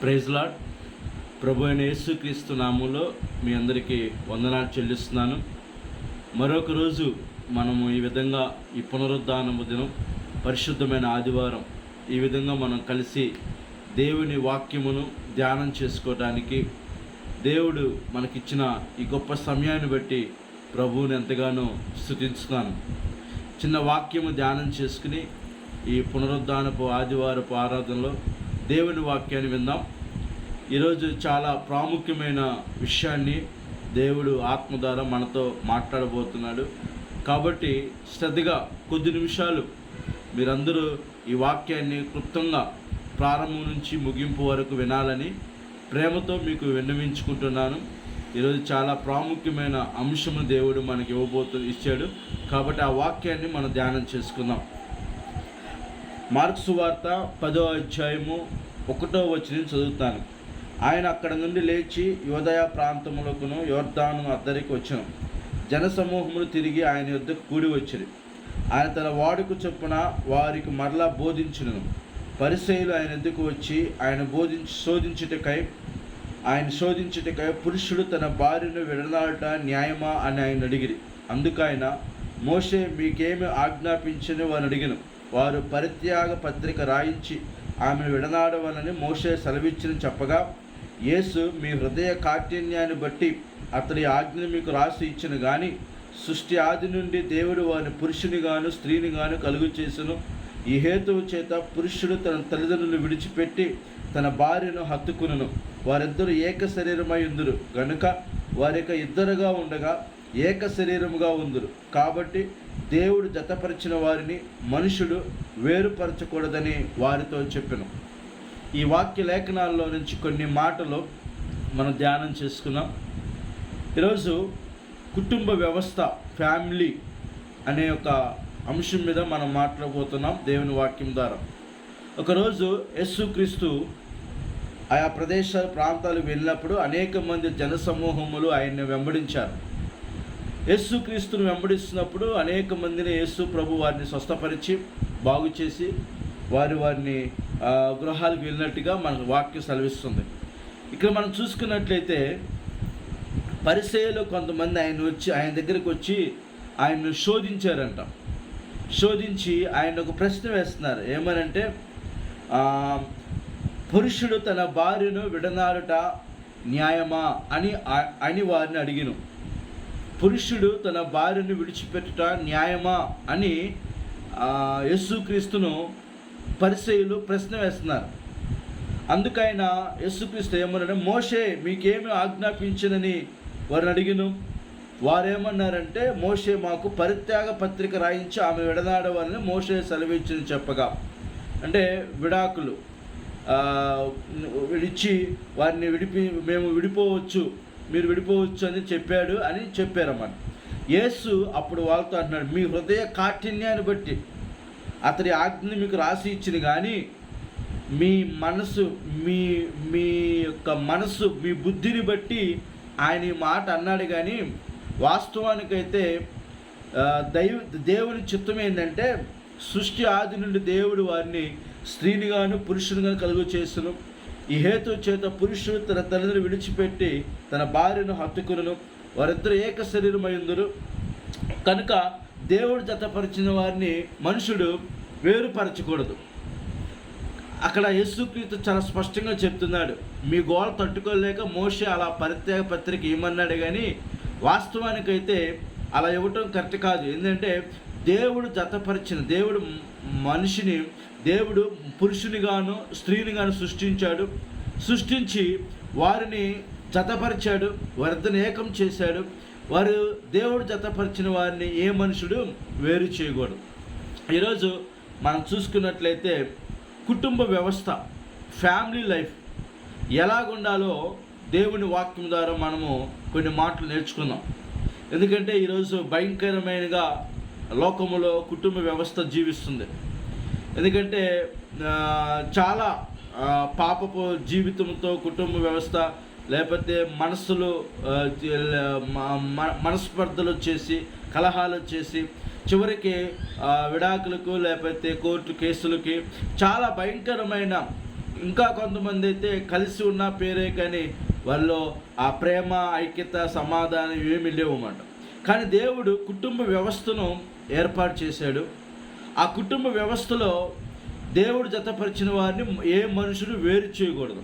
Praise lord. ప్రభు అయిన యేసుక్రీస్తు నామంలో మీ అందరికీ వందనాలు చెల్లిస్తున్నాను. మరొక రోజు మనము ఈ విధంగా ఈ పునరుద్ధానము దినం, పరిశుద్ధమైన ఆదివారం, ఈ విధంగా మనం కలిసి దేవుని వాక్యమును ధ్యానం చేసుకోవడానికి దేవుడు మనకిచ్చిన ఈ గొప్ప సమయాన్ని బట్టి ప్రభువుని ఎంతగానో స్తుతిస్తున్నాను. చిన్న వాక్యము ధ్యానం చేసుకుని ఈ పునరుద్ధానపు ఆదివారపు ఆరాధనలో దేవుని వాక్యాన్ని విందాం. ఈరోజు చాలా ప్రాముఖ్యమైన విషయాన్ని దేవుడు ఆత్మ ద్వారా మనతో మాట్లాడబోతున్నాడు. కాబట్టి శ్రద్ధగా కొద్ది నిమిషాలు మీరందరూ ఈ వాక్యాన్ని క్లుప్తంగా ప్రారంభం నుంచి ముగింపు వరకు వినాలని ప్రేమతో మీకు విన్నవించుకుంటున్నాను. ఈరోజు చాలా ప్రాముఖ్యమైన అంశము దేవుడు మనకి ఇచ్చాడు. కాబట్టి ఆ వాక్యాన్ని మనం ధ్యానం చేసుకుందాం. మార్కు సువార్త 10వ అధ్యాయము 1వ వచనం చదువుతాను. ఆయన అక్కడ నుండి లేచి యూదయ ప్రాంతములకును యోర్దాను అద్దరికి వచ్చాను. జనసమూహములు తిరిగి ఆయన యొద్దకు కూడి వచ్చిరి. ఆయన తన వాడుకు చొప్పున వారికి మరలా బోధించును. పరిసయ్యులు ఆయన యొద్దకు వచ్చి ఆయన శోధించుటకై పురుషుడు తన భార్యను విడనాడుట న్యాయమా అని ఆయన అడిగిరి. అందుకైన మోషే మీకేమి ఆజ్ఞాపించని వారు అడిగిన. వారు పరిత్యాగ పత్రిక రాయించి ఆమెను విడనాడవలని మోషే సెలవిచ్చిన చెప్పగా, యేసు మీ హృదయ కాఠిన్యాన్ని బట్టి అతడి ఆజ్ఞను మీకు రాసి ఇచ్చిన కానీ, సృష్టి ఆది నుండి దేవుడు వారిని పురుషుని గాను స్త్రీని గాను కలుగు చేసెను. ఈ హేతువు చేత పురుషుడు తన తల్లిదండ్రులను విడిచిపెట్టి తన భార్యను హత్తుకును. వారిద్దరూ ఏక శరీరమై ఉందురు గనుక వారిక ఇద్దరుగా ఉండగా ఏక శరీరముగా ఉందురు. కాబట్టి దేవుడు జతపరిచిన వారిని మనుషుడు వేరుపరచకూడదని వారితో చెప్పెను. ఈ వాక్య లేఖనాల్లో నుంచి కొన్ని మాటలు మనం ధ్యానం చేసుకున్నాం. ఈరోజు కుటుంబ వ్యవస్థ, ఫ్యామిలీ అనే ఒక అంశం మీద మనం మాట్లాడబోతున్నాం దేవుని వాక్యం ద్వారా. ఒకరోజు యేసుక్రీస్తు ఆయా ప్రాంతాలు వెళ్ళినప్పుడు అనేక మంది జనసమూహములు ఆయన్ని వెంబడించారు. యేసుక్రీస్తును వెంబడిస్తున్నప్పుడు అనేక మందిని యేసు ప్రభు వారిని స్వస్థపరిచి బాగు చేసి వారిని గృహాలకు వెళ్ళినట్టుగా మనకు వాక్యం సెలవిస్తుంది. ఇక్కడ మనం చూసుకున్నట్లయితే పరిసయ్యులు కొంతమంది ఆయన దగ్గరికి వచ్చి ఆయన్ను శోధించారంట. శోధించి ఆయన ఒక ప్రశ్న వేస్తున్నారు. ఏమనంటే, పురుషుడు తన భార్యను విడనాడుట న్యాయమా అని వారిని అడిగిను. పురుషుడు తన భార్యను విడిచిపెట్టుట న్యాయమా అని యేసుక్రీస్తును పరిసయ్యులు ప్రశ్న వేస్తున్నారు. అందుకైన యేసుక్రీస్తు ఏమన్నాడు, మోషే మీకేమి ఆజ్ఞాపించనని వారిని అడిగిను. వారేమన్నారంటే, మోషే మాకు పరిత్యాగ పత్రిక రాయించి ఆమె విడనాడవాలని మోషే సెలవిచ్చని చెప్పగా, అంటే విడాకులు విడిచి వారిని మేము విడిపోవచ్చు, మీరు విడిపోవచ్చు అని చెప్పారన్నమాట. యేసు అప్పుడు వాళ్ళతో అంటున్నాడు, మీ హృదయ కాఠిన్యాన్ని బట్టి అతడి ఆజ్ఞని మీకు రాసి ఇచ్చింది కానీ, మీ మనసు మీ యొక్క మనసు మీ బుద్ధిని బట్టి ఆయన ఈ మాట అన్నాడు. కానీ వాస్తవానికైతే దేవుని చిత్తం ఏంటంటే, సృష్టి ఆది నుండి దేవుడు వారిని స్త్రీని గాను పురుషుని గాను కలుగు చేస్తును. ఈ హేతు చేత పురుషుడు తన తల్లిని విడిచిపెట్టి తన భార్యను హత్తుకును. వారిద్దరూ ఏక శరీరమైందురు కనుక దేవుడు జతపరిచిన వారిని మనుషుడు వేరుపరచకూడదు. అక్కడ యేసుక్రీస్తు చాలా స్పష్టంగా చెప్తున్నాడు. మీ గోడ తట్టుకోలేక మోషే అలా పరిత్యాగ పత్రిక ఇవ్వమన్నాడు. కానీ వాస్తవానికైతే అలా ఇవ్వటం కరెక్ట్ కాదు. ఎందుకంటే దేవుడు పురుషుని గాను స్త్రీని గాను సృష్టించి వారిని జతపరిచాడు, వారిద్దరిని ఏకం చేశాడు. దేవుడు జతపరిచిన వారిని ఏ మనుషుడు వేరు చేయకూడదు. ఈరోజు మనం చూసుకున్నట్లయితే కుటుంబ వ్యవస్థ, ఫ్యామిలీ లైఫ్ ఎలాగుండాలో దేవుని వాక్యం ద్వారా మనము కొన్ని మాటలు నేర్చుకుందాం. ఎందుకంటే ఈరోజు భయంకరమైనగా లోకములో కుటుంబ వ్యవస్థ జీవిస్తుంది. ఎందుకంటే చాలా పాపపు జీవితంతో కుటుంబ వ్యవస్థ, లేకపోతే మనస్పర్ధలు వచ్చేసి, కలహాలు వచ్చేసి చివరికి విడాకులకు లేకపోతే కోర్టు కేసులకి చాలా భయంకరమైన ఇంకా కొంతమంది అయితే కలిసి ఉన్న పేరే కానీ వాళ్ళు ఆ ప్రేమ, ఐక్యత, సమాధానం ఏమీ లేవు అన్నమాట. కానీ దేవుడు కుటుంబ వ్యవస్థను ఏర్పాటు చేశాడు. ఆ కుటుంబ వ్యవస్థలో దేవుడు జతపరిచిన వారిని ఏ మనుషుడు వేరు చేయకూడదు.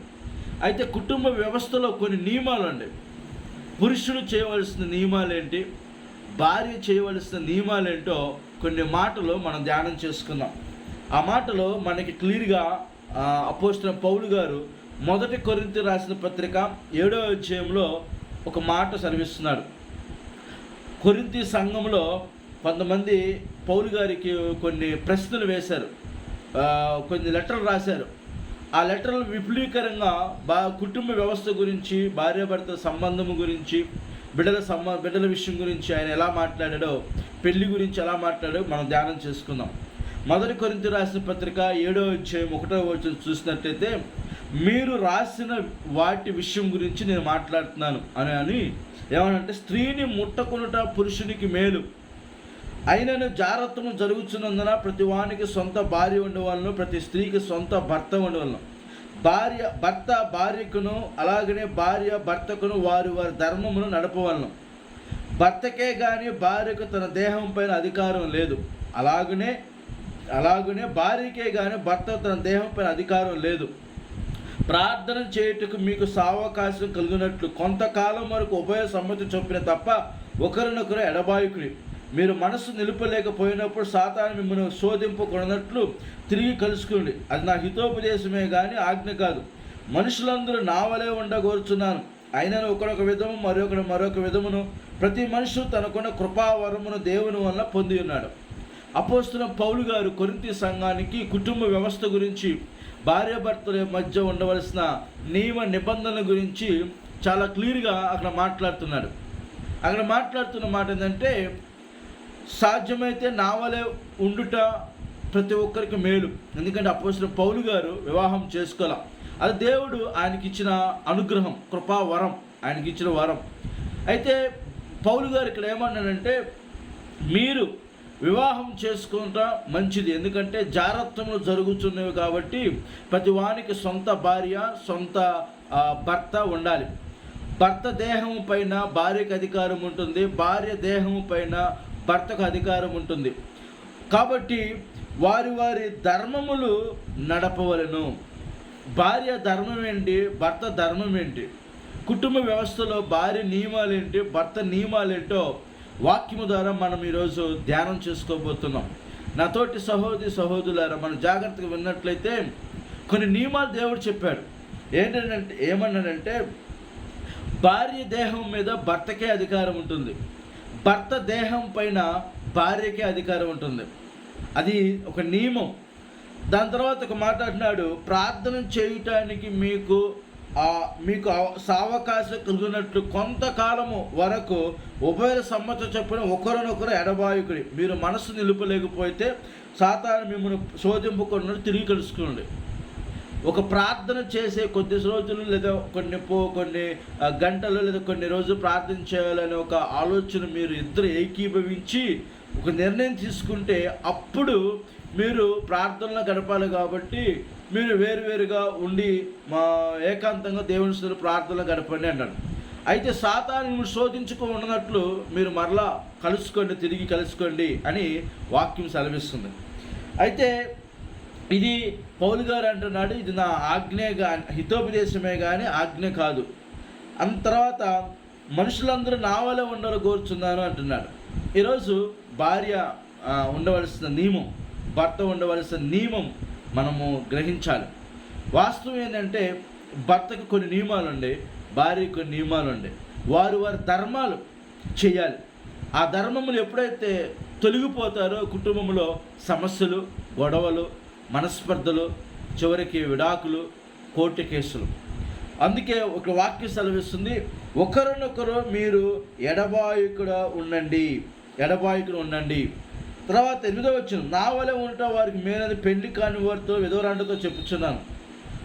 అయితే కుటుంబ వ్యవస్థలో కొన్ని నియమాలు ఉన్నాయి. పురుషుడు చేయవలసిన నియమాలేంటి, భార్య చేయవలసిన నియమాలేంటో కొన్ని మాటలు మనం ధ్యానం చేసుకుందాం. ఆ మాటలో మనకి క్లియర్గా అపోస్తలుడైన పౌలు గారు 1 కొరింథీ రాసిన పత్రిక 7వ అధ్యాయంలో ఒక మాట సెలవిస్తున్నాడు. కొరింథీ సంఘంలో కొంతమంది పౌలు గారికి కొన్ని ప్రశ్నలు వేశారు, కొన్ని లెటర్లు రాశారు. ఆ లెటర్లు విపులీకరంగా కుటుంబ వ్యవస్థ గురించి, భార్యాభర్త సంబంధం గురించి, బిడ్డల విషయం గురించి ఆయన ఎలా మాట్లాడాడో, పెళ్లి గురించి ఎలా మాట్లాడాడో మనం ధ్యానం చేసుకుందాం. 1 కొరింథీ రాసిన పత్రిక 7వ అధ్యాయం 1వ వచనం చూసినట్లయితే, మీరు రాసిన వాటి విషయం గురించి నేను మాట్లాడుతున్నాను అని ఏమనంటే, స్త్రీని ముట్టకొనుట పురుషునికి మేలు, అయినను జారత్వము జరుగుతున్నందున ప్రతి వానికి సొంత భార్య ఉండవలను, ప్రతి స్త్రీకి సొంత భర్త ఉండవలను. భర్త భార్యకును, అలాగనే భార్య భర్తకును వారి ధర్మమును నడపవలను. భర్తకే కానీ భార్యకు తన దేహం పైన అధికారం లేదు, అలాగనే భార్యకే కానీ భర్త తన దేహం పైన అధికారం లేదు. ప్రార్థన చేయుటకు మీకు సావకాశం కలిగినట్లు కొంతకాలం వరకు ఉభయ సమ్మతి చొప్పిన తప్ప ఒకరినొకరు ఎడబాయుకుని. మీరు మనసు నిలుపలేకపోయినప్పుడు సాతాను మిమ్మల్ని శోధింపకొనట్లు తిరిగి కలుసుకోండి. అది నా హితోపదేశమే కానీ ఆజ్ఞ కాదు. మనుషులందరూ నా వలె ఉండగోరుచున్నాను, అయినను ఒకనొక విధము మరొక విధమును ప్రతి మనుషుడు తనకున్న కృపావరమును దేవుని వల్ల పొంది ఉన్నాడు. అపోస్తలుడైన పౌలు గారు కొరింథీ సంఘానికి కుటుంబ వ్యవస్థ గురించి, భార్యాభర్తల మధ్య ఉండవలసిన నియమ నిబంధనల గురించి చాలా క్లియర్గా అక్కడ మాట్లాడుతున్నాడు. అక్కడ మాట్లాడుతున్న మాట ఏంటంటే, సాధ్యమైతే నా వలె ఉండుట ప్రతి ఒక్కరికి మేలు. ఎందుకంటే అపోస్తలుడైన పౌలు గారు వివాహం చేసుకోవాలి. అది దేవుడు ఆయనకి ఇచ్చిన అనుగ్రహం, కృపావరం, ఆయనకి ఇచ్చిన వరం. అయితే పౌలు గారు ఇక్కడ ఏమన్నాడంటే, మీరు వివాహం చేసుకుంటా మంచిది, ఎందుకంటే జారత్వములు జరుగుతున్నవి కాబట్టి ప్రతి వానికి సొంత భార్య, సొంత భర్త ఉండాలి. భర్త దేహం పైన భార్యకు అధికారం ఉంటుంది, భార్య దేహం పైన భర్తకు అధికారం ఉంటుంది. కాబట్టి వారి ధర్మములు నడపవలను. భార్య ధర్మం ఏంటి, భర్త ధర్మం ఏంటి, కుటుంబ వ్యవస్థలో భార్య నియమాలు ఏంటి, భర్త నియమాలు ఏంటో వాక్యము ద్వారా మనం ఈరోజు ధ్యానం చేసుకోబోతున్నాం. నాతోటి సహోదరులారా, మనం జాగ్రత్తగా విన్నట్లయితే కొన్ని నియమాలు దేవుడు చెప్పాడు. ఏమన్నాడంటే భార్య దేహం మీద భర్తకే అధికారం ఉంటుంది, భర్త దేహం పైన భార్యకే అధికారం ఉంటుంది. అది ఒక నియమం. దాని తర్వాత ఒక మాట అంటున్నాడు, ప్రార్థన చేయటానికి మీకు సావకాశం కలిగినట్లు కొంతకాలము వరకు ఉభయ సమ్మతి చొప్పున ఒకరినొకరు ఎడబాయుకుడి. మీరు మనసు నిలుపలేకపోతే సాతాను మిమ్మల్ని శోధింపుకున్నట్టు తిరిగి కలుసుకోండి. ఒక ప్రార్థన చేసే కొద్ది రోజులు లేదా కొన్ని గంటలు లేదా కొన్ని రోజులు ప్రార్థన చేయాలనే ఒక ఆలోచన మీరు ఇద్దరు ఏకీభవించి ఒక నిర్ణయం తీసుకుంటే అప్పుడు మీరు ప్రార్థనలో గడపాలి. కాబట్టి మీరు వేరువేరుగా ఉండి ఏకాంతంగా దేవుని స్థితిలో ప్రార్థనలో గడపండి అన్నాడు. అయితే సాతాను శోధించుకున్నట్లు మీరు మరలా తిరిగి కలుసుకోండి అని వాక్యం సెలవిస్తుంది. అయితే ఇది పౌలు గారు అంటున్నాడు, ఇది నా ఆజ్ఞే హితోపదేశమే కానీ ఆజ్ఞ కాదు. తర్వాత మనుషులందరూ నా వలె ఉండాలని కోరుచున్నాను అంటున్నాడు. ఈరోజు భార్య ఉండవలసిన నియమం, భర్త ఉండవలసిన నియమం మనము గ్రహించాలి. వాస్తవం ఏంటంటే భర్తకు కొన్ని నియమాలు ఉండే, భార్యకు కొన్ని నియమాలు ఉండే. వారి ధర్మాలు చేయాలి. ఆ ధర్మములు ఎప్పుడైతే తొలగిపోతారో కుటుంబంలో సమస్యలు, గొడవలు, మనస్పర్ధలు, చివరికి విడాకులు, కోర్టు కేసులు. అందుకే ఒక వాక్యం సెలవిస్తుంది, ఒకరినొకరు మీరు ఎడబాయుకుడు ఉండండి. తర్వాత 8వ వచనం, నా వలె ఉండటం వారికి మేలని పెళ్లి కాని వారితో విధవరాండతో చెప్పుచున్నాను.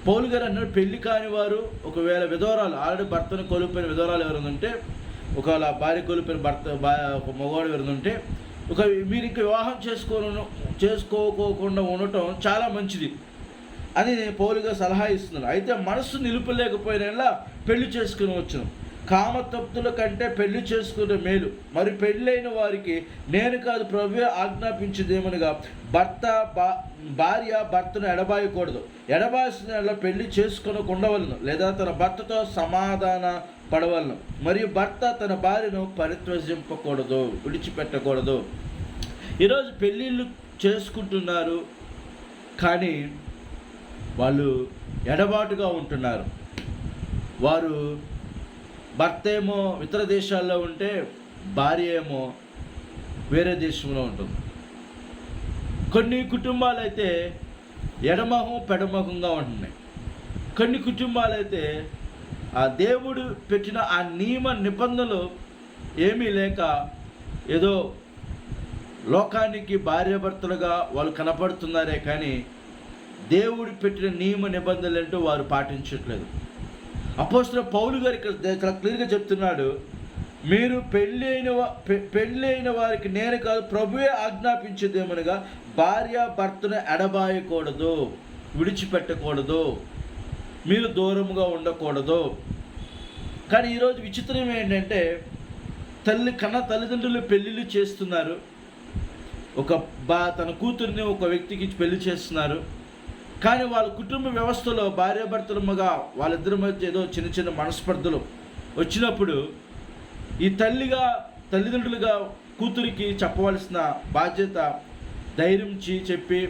పౌలు గారు అన్నాడు, పెళ్లి కాని వారు ఒకవేళ విధవరాలు, ఆల్రెడీ భర్తను కోల్పోయిన విధవరాలు ఎవరైనా ఉంటే, ఒకవేళ భార్య కోల్పోయిన ఒక మగవాడు ఎవరైనా ఉంటే, మీరు ఇంకా వివాహం చేసుకోకుండా ఉండటం చాలా మంచిది. అని పౌలుగా సలహా ఇస్తున్నాడు. అయితే మనస్సు నిలుపలేకపోయినా పెళ్లి చేసుకుని వచ్చును. కామతప్తుల కంటే పెళ్లి చేసుకునే మేలు. మరి పెళ్ళైన వారికి నేను కాదు ప్రభువే ఆజ్ఞాపించేదేమనగా భార్య భర్తను ఎడబాయకూడదు. ఎడబాసిన పెళ్లి చేసుకొనకుండవలను, లేదా తన భర్తతో సమాధాన పడవలను. మరియు భర్త తన భార్యను పరిత్వజింపకూడదు, విడిచిపెట్టకూడదు. ఈరోజు పెళ్ళిళ్ళు చేసుకుంటున్నారు, కానీ వాళ్ళు ఎడబాటుగా ఉంటున్నారు. వారు భర్త ఏమో ఇతర దేశాల్లో ఉంటే భార్య ఏమో వేరే దేశంలో ఉంటుంది. కొన్ని కుటుంబాలు అయితే ఎడమొహం పెడమొహంగా ఉంటున్నాయి. కొన్ని కుటుంబాలు అయితే ఆ దేవుడు పెట్టిన ఆ నియమ నిబంధనలు ఏమీ లేక ఏదో లోకానికి భార్యాభర్తలుగా వాళ్ళు కనపడుతున్నారే కానీ దేవుడు పెట్టిన నియమ నిబంధనలు ఏంటో వారు పాటించట్లేదు. అపోస్తలుడైన పౌలు గారు ఇక్కడ క్లియర్గా చెప్తున్నాడు, మీరు పెళ్ళైన వారికి నేను కాదు ప్రభువే ఆజ్ఞాపించేదేమనగా భార్య భర్తను ఎడబాయకూడదు, విడిచిపెట్టకూడదు, మీరు దూరంగా ఉండకూడదు. కానీ ఈరోజు విచిత్రం ఏంటంటే తల్లిదండ్రులు పెళ్ళిళ్ళు చేస్తున్నారు. తన కూతుర్ని ఒక వ్యక్తికి పెళ్లి చేస్తున్నారు. కానీ వాళ్ళ కుటుంబ వ్యవస్థలో భార్యాభర్తలుగా వాళ్ళిద్దరి మధ్య ఏదో చిన్న చిన్న మనస్పర్ధలు వచ్చినప్పుడు ఈ తల్లిదండ్రులుగా కూతురికి చెప్పవలసిన బాధ్యత ధైర్యం చెప్పి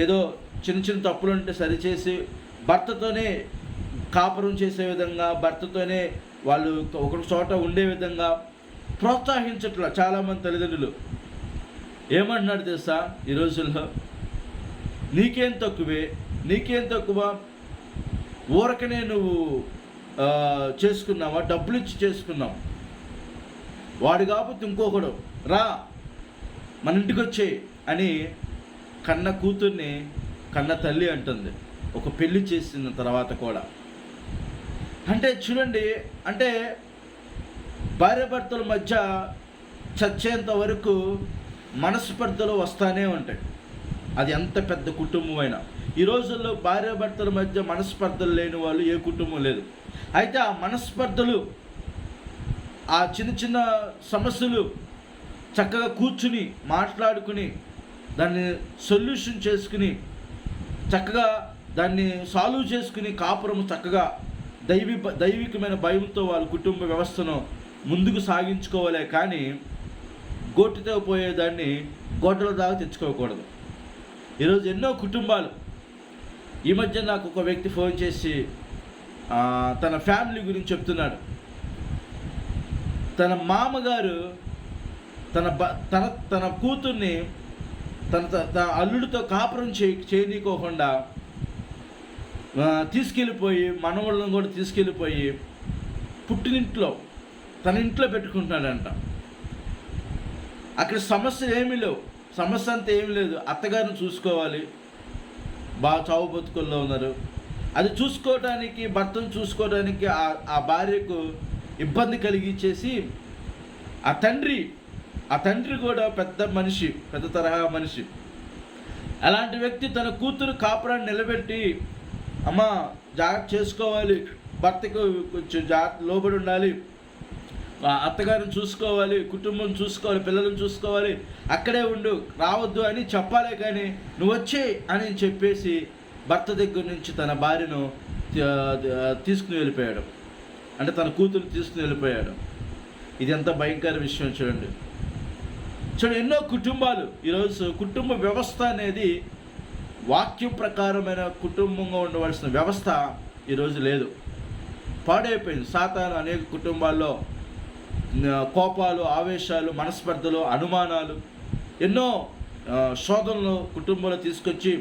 ఏదో చిన్న చిన్న తప్పులు ఉంటే సరిచేసి భర్తతోనే కాపురం చేసే విధంగా, భర్తతోనే వాళ్ళు ఒక చోట ఉండే విధంగా ప్రోత్సహించట్లా చాలామంది తల్లిదండ్రులు. ఏమంటున్నాడు తెలుసా, ఈ రోజుల్లో నీకేం తక్కువ, ఊరకనే నువ్వు చేసుకున్నావా, డబ్బులు ఇచ్చి చేసుకున్నావు, వాడు కాకపోతే ఇంకొకడు రా మన ఇంటికి వచ్చే అని కన్న కూతుర్ని కన్న తల్లి అంటుంది ఒక పెళ్లి చేసిన తర్వాత కూడా. అంటే చూడండి, అంటే భార్యాభర్తల మధ్య చచ్చేంత వరకు మనస్పర్ధలు వస్తూనే ఉంటాయి. అది ఎంత పెద్ద కుటుంబం అయినా. ఈ రోజుల్లో భార్యాభర్తల మధ్య మనస్పర్ధలు లేని వాళ్ళు ఏ కుటుంబం లేదు. అయితే ఆ మనస్పర్ధలు, ఆ చిన్న చిన్న సమస్యలు చక్కగా కూర్చుని మాట్లాడుకుని దాన్ని సొల్యూషన్ చేసుకుని చక్కగా దాన్ని సాల్వ్ చేసుకుని కాపురం చక్కగా దైవికమైన భయంతో వాళ్ళ కుటుంబ వ్యవస్థను ముందుకు సాగించుకోవాలే కానీ గోటితో పోయేదాన్ని గోటల దాకా తెచ్చుకోకూడదు. ఈరోజు ఎన్నో కుటుంబాలు, ఈ మధ్య నాకు ఒక వ్యక్తి ఫోన్ చేసి తన ఫ్యామిలీ గురించి చెప్తున్నాడు. తన మామగారు తన కూతుర్ని తన అల్లుడితో కాపురం చేయనీకోకుండా తీసుకెళ్ళిపోయి, మనవాళ్ళని కూడా తీసుకెళ్ళిపోయి పుట్టినింట్లో తన ఇంట్లో పెట్టుకుంటున్నాడంట. అక్కడ సమస్య ఏమీ లేవు, సమస్య అంతా ఏమీ లేదు. అత్తగారిని చూసుకోవాలి, బాగా చావు బతుకుల్లో ఉన్నారు. అది చూసుకోవడానికి, భర్తను చూసుకోవడానికి ఆ భార్యకు ఇబ్బంది కలిగించేసి ఆ తండ్రి కూడా పెద్ద మనిషి, పెద్ద తరహా మనిషి. అలాంటి వ్యక్తి తన కూతురు కాపురాన్ని నిలబెట్టి, అమ్మ జాగ్రత్త చేసుకోవాలి, భర్తకు కొంచెం జాగ్రత్త లోబడి ఉండాలి, అత్తగారిని చూసుకోవాలి, కుటుంబం చూసుకోవాలి, పిల్లలను చూసుకోవాలి, అక్కడే ఉండు, రావద్దు అని చెప్పాలే కానీ నువ్వు వచ్చే అని చెప్పేసి భర్త దగ్గర నుంచి తన భార్యను తీసుకుని వెళ్ళిపోయాడు. అంటే తన కూతురు తీసుకుని వెళ్ళిపోయాడు. ఇది ఎంత భయంకర విషయం చూడండి. ఎన్నో కుటుంబాలు ఈరోజు కుటుంబ వ్యవస్థ అనేది వాక్యం ప్రకారమైన కుటుంబంగా ఉండవలసిన వ్యవస్థ ఈరోజు లేదు, పాడైపోయింది. సాతాను అనేక కుటుంబాల్లో కోపాలు, ఆవేశాలు, మనస్పర్ధలు, అనుమానాలు, ఎన్నో శోధనలు కుటుంబంలో తీసుకొచ్చి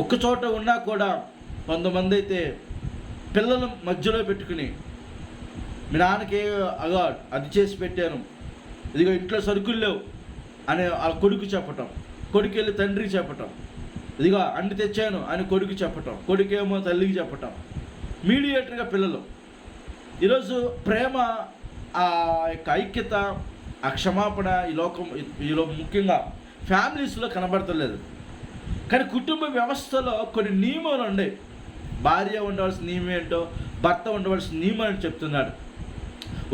ఒక్కచోట ఉన్నా కూడా కొంతమంది అయితే పిల్లల మధ్యలో పెట్టుకుని మీ నాన్నకి అది చేసి పెట్టాను, ఇదిగో ఇంట్లో సరుకులు లేవు అని ఆ కొడుకు చెప్పటం, కొడుకు వెళ్ళి తండ్రికి చెప్పటం, ఇదిగో అండి తెచ్చాను అని కొడుకు చెప్పటం, కొడుకేమో తల్లికి చెప్పటం, మీడియేటర్గా పిల్లలు. ఈరోజు ప్రేమ, ఆ యొక్క ఐక్యత, ఆ క్షమాపణ ఈలో ముఖ్యంగా ఫ్యామిలీస్లో కనబడతలేదు. కానీ కుటుంబ వ్యవస్థలో కొన్ని నియమాలు ఉన్నాయి. భార్య ఉండవలసిన నియమం ఏంటో, భర్త ఉండవలసిన నియమం అని చెప్తున్నాడు.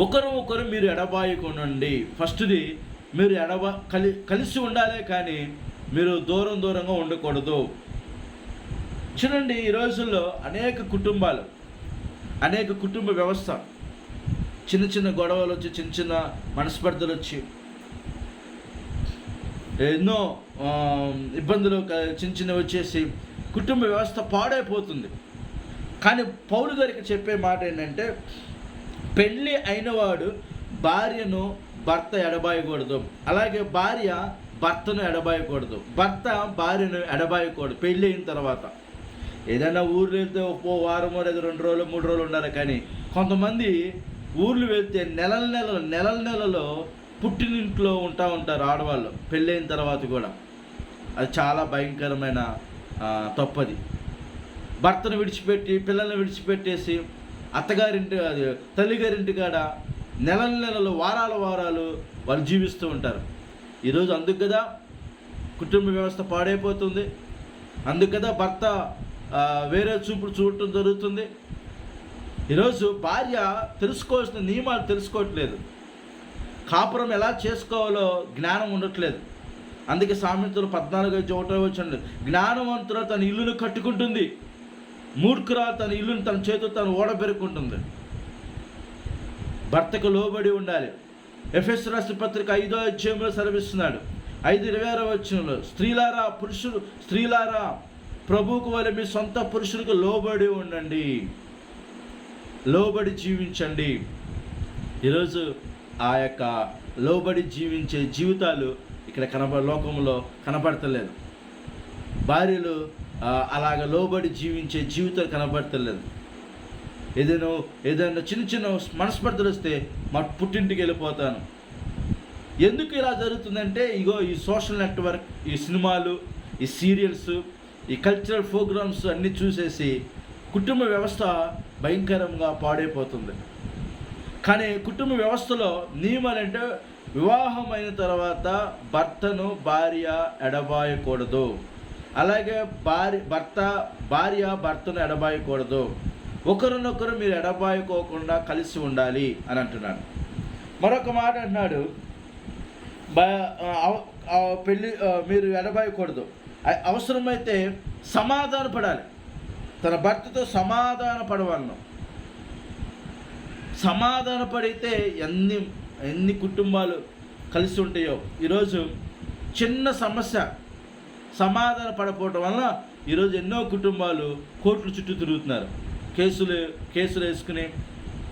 ఒకరు మీరు ఎడబాయకుండండి. ఫస్ట్ది, మీరు కలిసి ఉండాలే కానీ మీరు దూరంగా ఉండకూడదు. చూడండి, ఈ రోజుల్లో అనేక కుటుంబాలు, అనేక కుటుంబ వ్యవస్థ, చిన్న గొడవలు వచ్చి, చిన్న మనస్పర్ధలు వచ్చి, ఎన్నో ఇబ్బందులు చిన్న వచ్చేసి కుటుంబ వ్యవస్థ పాడైపోతుంది. కానీ పౌలు గారికి చెప్పే మాట ఏంటంటే, పెళ్ళి అయినవాడు భార్యను భర్త ఎడబాయకూడదు, అలాగే భార్య భర్తను ఎడబాయకూడదు, భర్త భార్యను ఎడబాయకూడదు. పెళ్ళి అయిన తర్వాత ఏదైనా ఊర్లు వెళ్తే ఓ వారమో లేదా 2 రోజులు 3 రోజులు ఉండాలి. కానీ కొంతమంది ఊర్లు వెళ్తే నెలలలో పుట్టినింట్లో ఉంటారు ఆడవాళ్ళు పెళ్ళైన తర్వాత కూడా. అది చాలా భయంకరమైన తప్పది. భర్తను విడిచిపెట్టి పిల్లల్ని విడిచిపెట్టేసి తల్లిగారింటి కాడ నెలలు వారాలు వాళ్ళు జీవిస్తూ ఉంటారు. ఈరోజు అందుకు కదా కుటుంబ వ్యవస్థ పాడైపోతుంది. అందుకు కదా భర్త వేరే చూపుడు చూడటం జరుగుతుంది. ఈరోజు భార్య తెలుసుకోవాల్సిన నియమాలు తెలుసుకోవట్లేదు. కాపురం ఎలా చేసుకోవాలో జ్ఞానం ఉండట్లేదు. అందుకే సామెతలు 14:1 జ్ఞానవంతుడు తన ఇల్లును కట్టుకుంటుంది, మూర్ఖురాలు తన ఇల్లును తన చేతితో తను ఓడబెరుకుంటుంది. భర్తకు లోబడి ఉండాలి. ఎఫెసు రాసిన పత్రిక 5వ అధ్యాయంలో సెలవిస్తున్నాడు. 5:26 స్త్రీలారా ప్రభువుకు వలె మీ సొంత పురుషులకు లోబడి ఉండండి, లోబడి జీవించండి. ఈరోజు ఆ యొక్క లోబడి జీవించే జీవితాలు ఇక్కడ లోకంలో కనబడతలేదు. భార్యలు అలాగ లోబడి జీవించే జీవితాలు కనబడతలేదు. ఏదైనా చిన్న మనస్పర్ధలు వస్తే మా పుట్టింటికి వెళ్ళిపోతాను. ఎందుకు ఇలా జరుగుతుందంటే, ఈ సోషల్ నెట్వర్క్, ఈ సినిమాలు, ఈ సీరియల్స్, ఈ కల్చరల్ ప్రోగ్రామ్స్ అన్నీ చూసేసి కుటుంబ వ్యవస్థ భయంకరంగా పాడైపోతుంది. కానీ కుటుంబ వ్యవస్థలో నియమాలంటే, వివాహమైన తర్వాత భర్తను భార్య ఎడబాయకూడదు, అలాగే భార్య భర్తను ఎడబాయకూడదు, ఒకరినొకరు మీరు ఎడబాయకోకుండా కలిసి ఉండాలి అని అంటున్నాడు. మరొక మాట అంటున్నాడు, పెళ్ళి మీరు ఎడబాయకూడదు, అవసరమైతే సమాధాన పడాలి. తన భర్తతో సమాధాన పడవలను. సమాధాన పడితే ఎన్ని కుటుంబాలు కలిసి ఉంటాయో. ఈరోజు చిన్న సమస్య సమాధాన పడకపోవటం వలన ఈరోజు ఎన్నో కుటుంబాలు కోర్టుల చుట్టూ తిరుగుతున్నారు. కేసులు వేసుకుని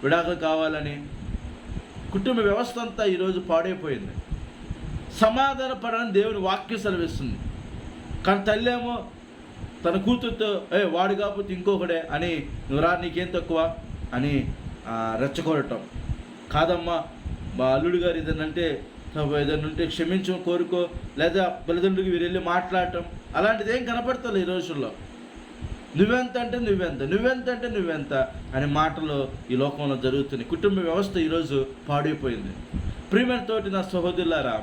విడాకులు కావాలని. కుటుంబ వ్యవస్థ అంతా ఈరోజు పాడైపోయింది. సమాధాన పడని దేవుని వాక్యం సెలవిస్తుంది. కానీ తల్లి ఏమో తన కూతురుతో వాడు కాకపోతే ఇంకొకడే అని, నువ్వు నీకేం తక్కువ అని రెచ్చగొడటం. కాదమ్మా, మా అల్లుడు గారు ఏదైనా ఉంటే క్షమించడం కోరుకో, లేదా తల్లిదండ్రులకి వీరు వెళ్ళి మాట్లాడటం, అలాంటిది ఏం కనపడతలే ఈ రోజుల్లో. నువ్వెంత అంటే నువ్వెంత అనే మాటలు ఈ లోకంలో జరుగుతున్నాయి. కుటుంబ వ్యవస్థ ఈరోజు పాడైపోయింది. ప్రియమైనతోటి నా సహోదరులారా,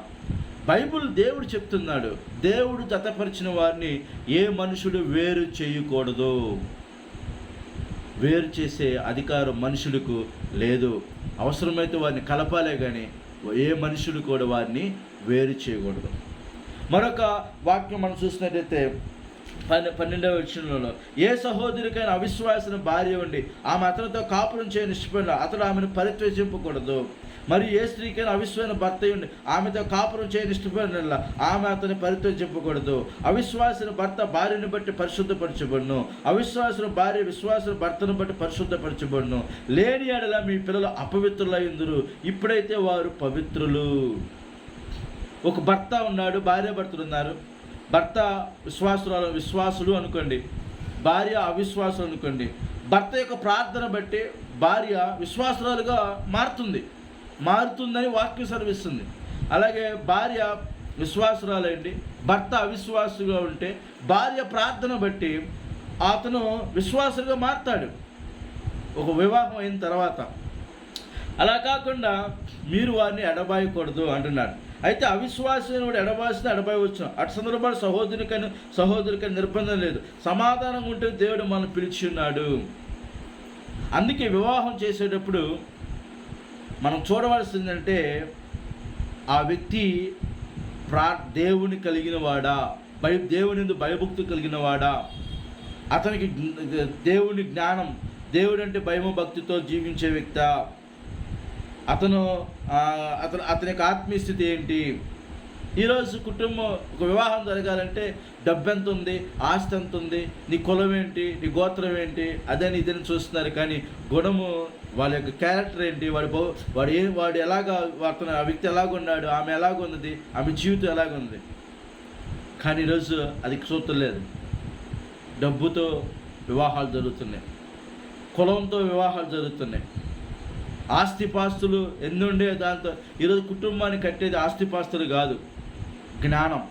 బైబిల్ దేవుడు చెప్తున్నాడు, దేవుడు జతపరిచిన వారిని ఏ మనుషుడు వేరు చేయకూడదు. వేరు చేసే అధికారం మనుషులకు లేదు. అవసరమైతే వారిని కలపాలే కానీ ఏ మనుషుడు కూడా వారిని వేరు చేయకూడదు. మరొక వాక్యం మనం చూసినట్టయితే 12వ వచనంలో, ఏ సహోదరికైనా అవిశ్వాసిన భార్య ఉండి ఆమె అతనితో కాపురం చేయని ఇష్టపడిన అతడు ఆమెను పరిత్యజింపకూడదు. మరియు ఏ స్త్రీకైనా అవిశ్వాసిన భర్త ఉండి ఆమెతో కాపురం చేయని ఇష్టపడిన ఆమె అతని పరిత్యజింపకూడదు. అవిశ్వాసిన భర్త భార్యను బట్టి పరిశుద్ధపరచబడును, అవిశ్వాసిన భార్య విశ్వాసిన భర్తను బట్టి పరిశుద్ధపరచబడును. లేని ఎడల మీ పిల్లలు అపవిత్రులయ్యుందురు, ఇప్పుడైతే వారు పవిత్రులు. ఒక భర్త ఉన్నాడు, భార్య భర్తలు ఉన్నారు. భర్త విశ్వాసులు అనుకోండి, భార్య అవిశ్వాసులు అనుకోండి. భర్త యొక్క ప్రార్థన బట్టి భార్య విశ్వాసురాలుగా మారుతుందని వాక్యం సెలవిస్తుంది. అలాగే భార్య విశ్వాసురాలండి, భర్త అవిశ్వాసుగా ఉంటే భార్య ప్రార్థన బట్టి అతను విశ్వాసులుగా మారుతాడు ఒక వివాహం అయిన తర్వాత. అలా కాకుండా మీరు వారిని ఎడబాయకూడదు అంటున్నాడు. అయితే అవిశ్వాసమైన వాడు ఎడబాసిన ఎడబాయవచ్చు. అటు సందర్భాలు సహోదరునికని నిర్బంధం లేదు. సమాధానంగా ఉంటే దేవుడు మనం పిలిచి ఉన్నాడు. అందుకే వివాహం చేసేటప్పుడు మనం చూడవలసిందంటే ఆ వ్యక్తి దేవుని కలిగిన వాడా, దేవుని యందు భయభక్తి కలిగిన వాడా, అతనికి దేవుని జ్ఞానం, దేవుడు అంటే భయము భక్తితో జీవించే వ్యక్తి, అతని యొక్క ఆత్మీయ స్థితి ఏంటి. ఈరోజు కుటుంబం ఒక వివాహం జరగాలంటే డబ్బు ఎంత ఉంది, ఆస్తి ఎంత ఉంది, నీ కులం ఏంటి, నీ గోత్రం ఏంటి, అదని ఇదని చూస్తున్నారు. కానీ గుణము, వాళ్ళ యొక్క క్యారెక్టర్ ఏంటి, వాడు ఎలాగా, ఆ వ్యక్తి ఎలాగున్నాడు, ఆమె ఎలాగున్నది, ఆమె జీవితం ఎలాగుంది. కానీ ఈరోజు అది చూడలేదు. డబ్బుతో వివాహాలు జరుగుతున్నాయి, కులంతో వివాహాలు జరుగుతున్నాయి, ఆస్తిపాస్తులు ఎన్నుండే దాంతో. ఈరోజు కుటుంబాన్ని కట్టేది ఆస్తిపాస్తులు కాదు, జ్ఞానం.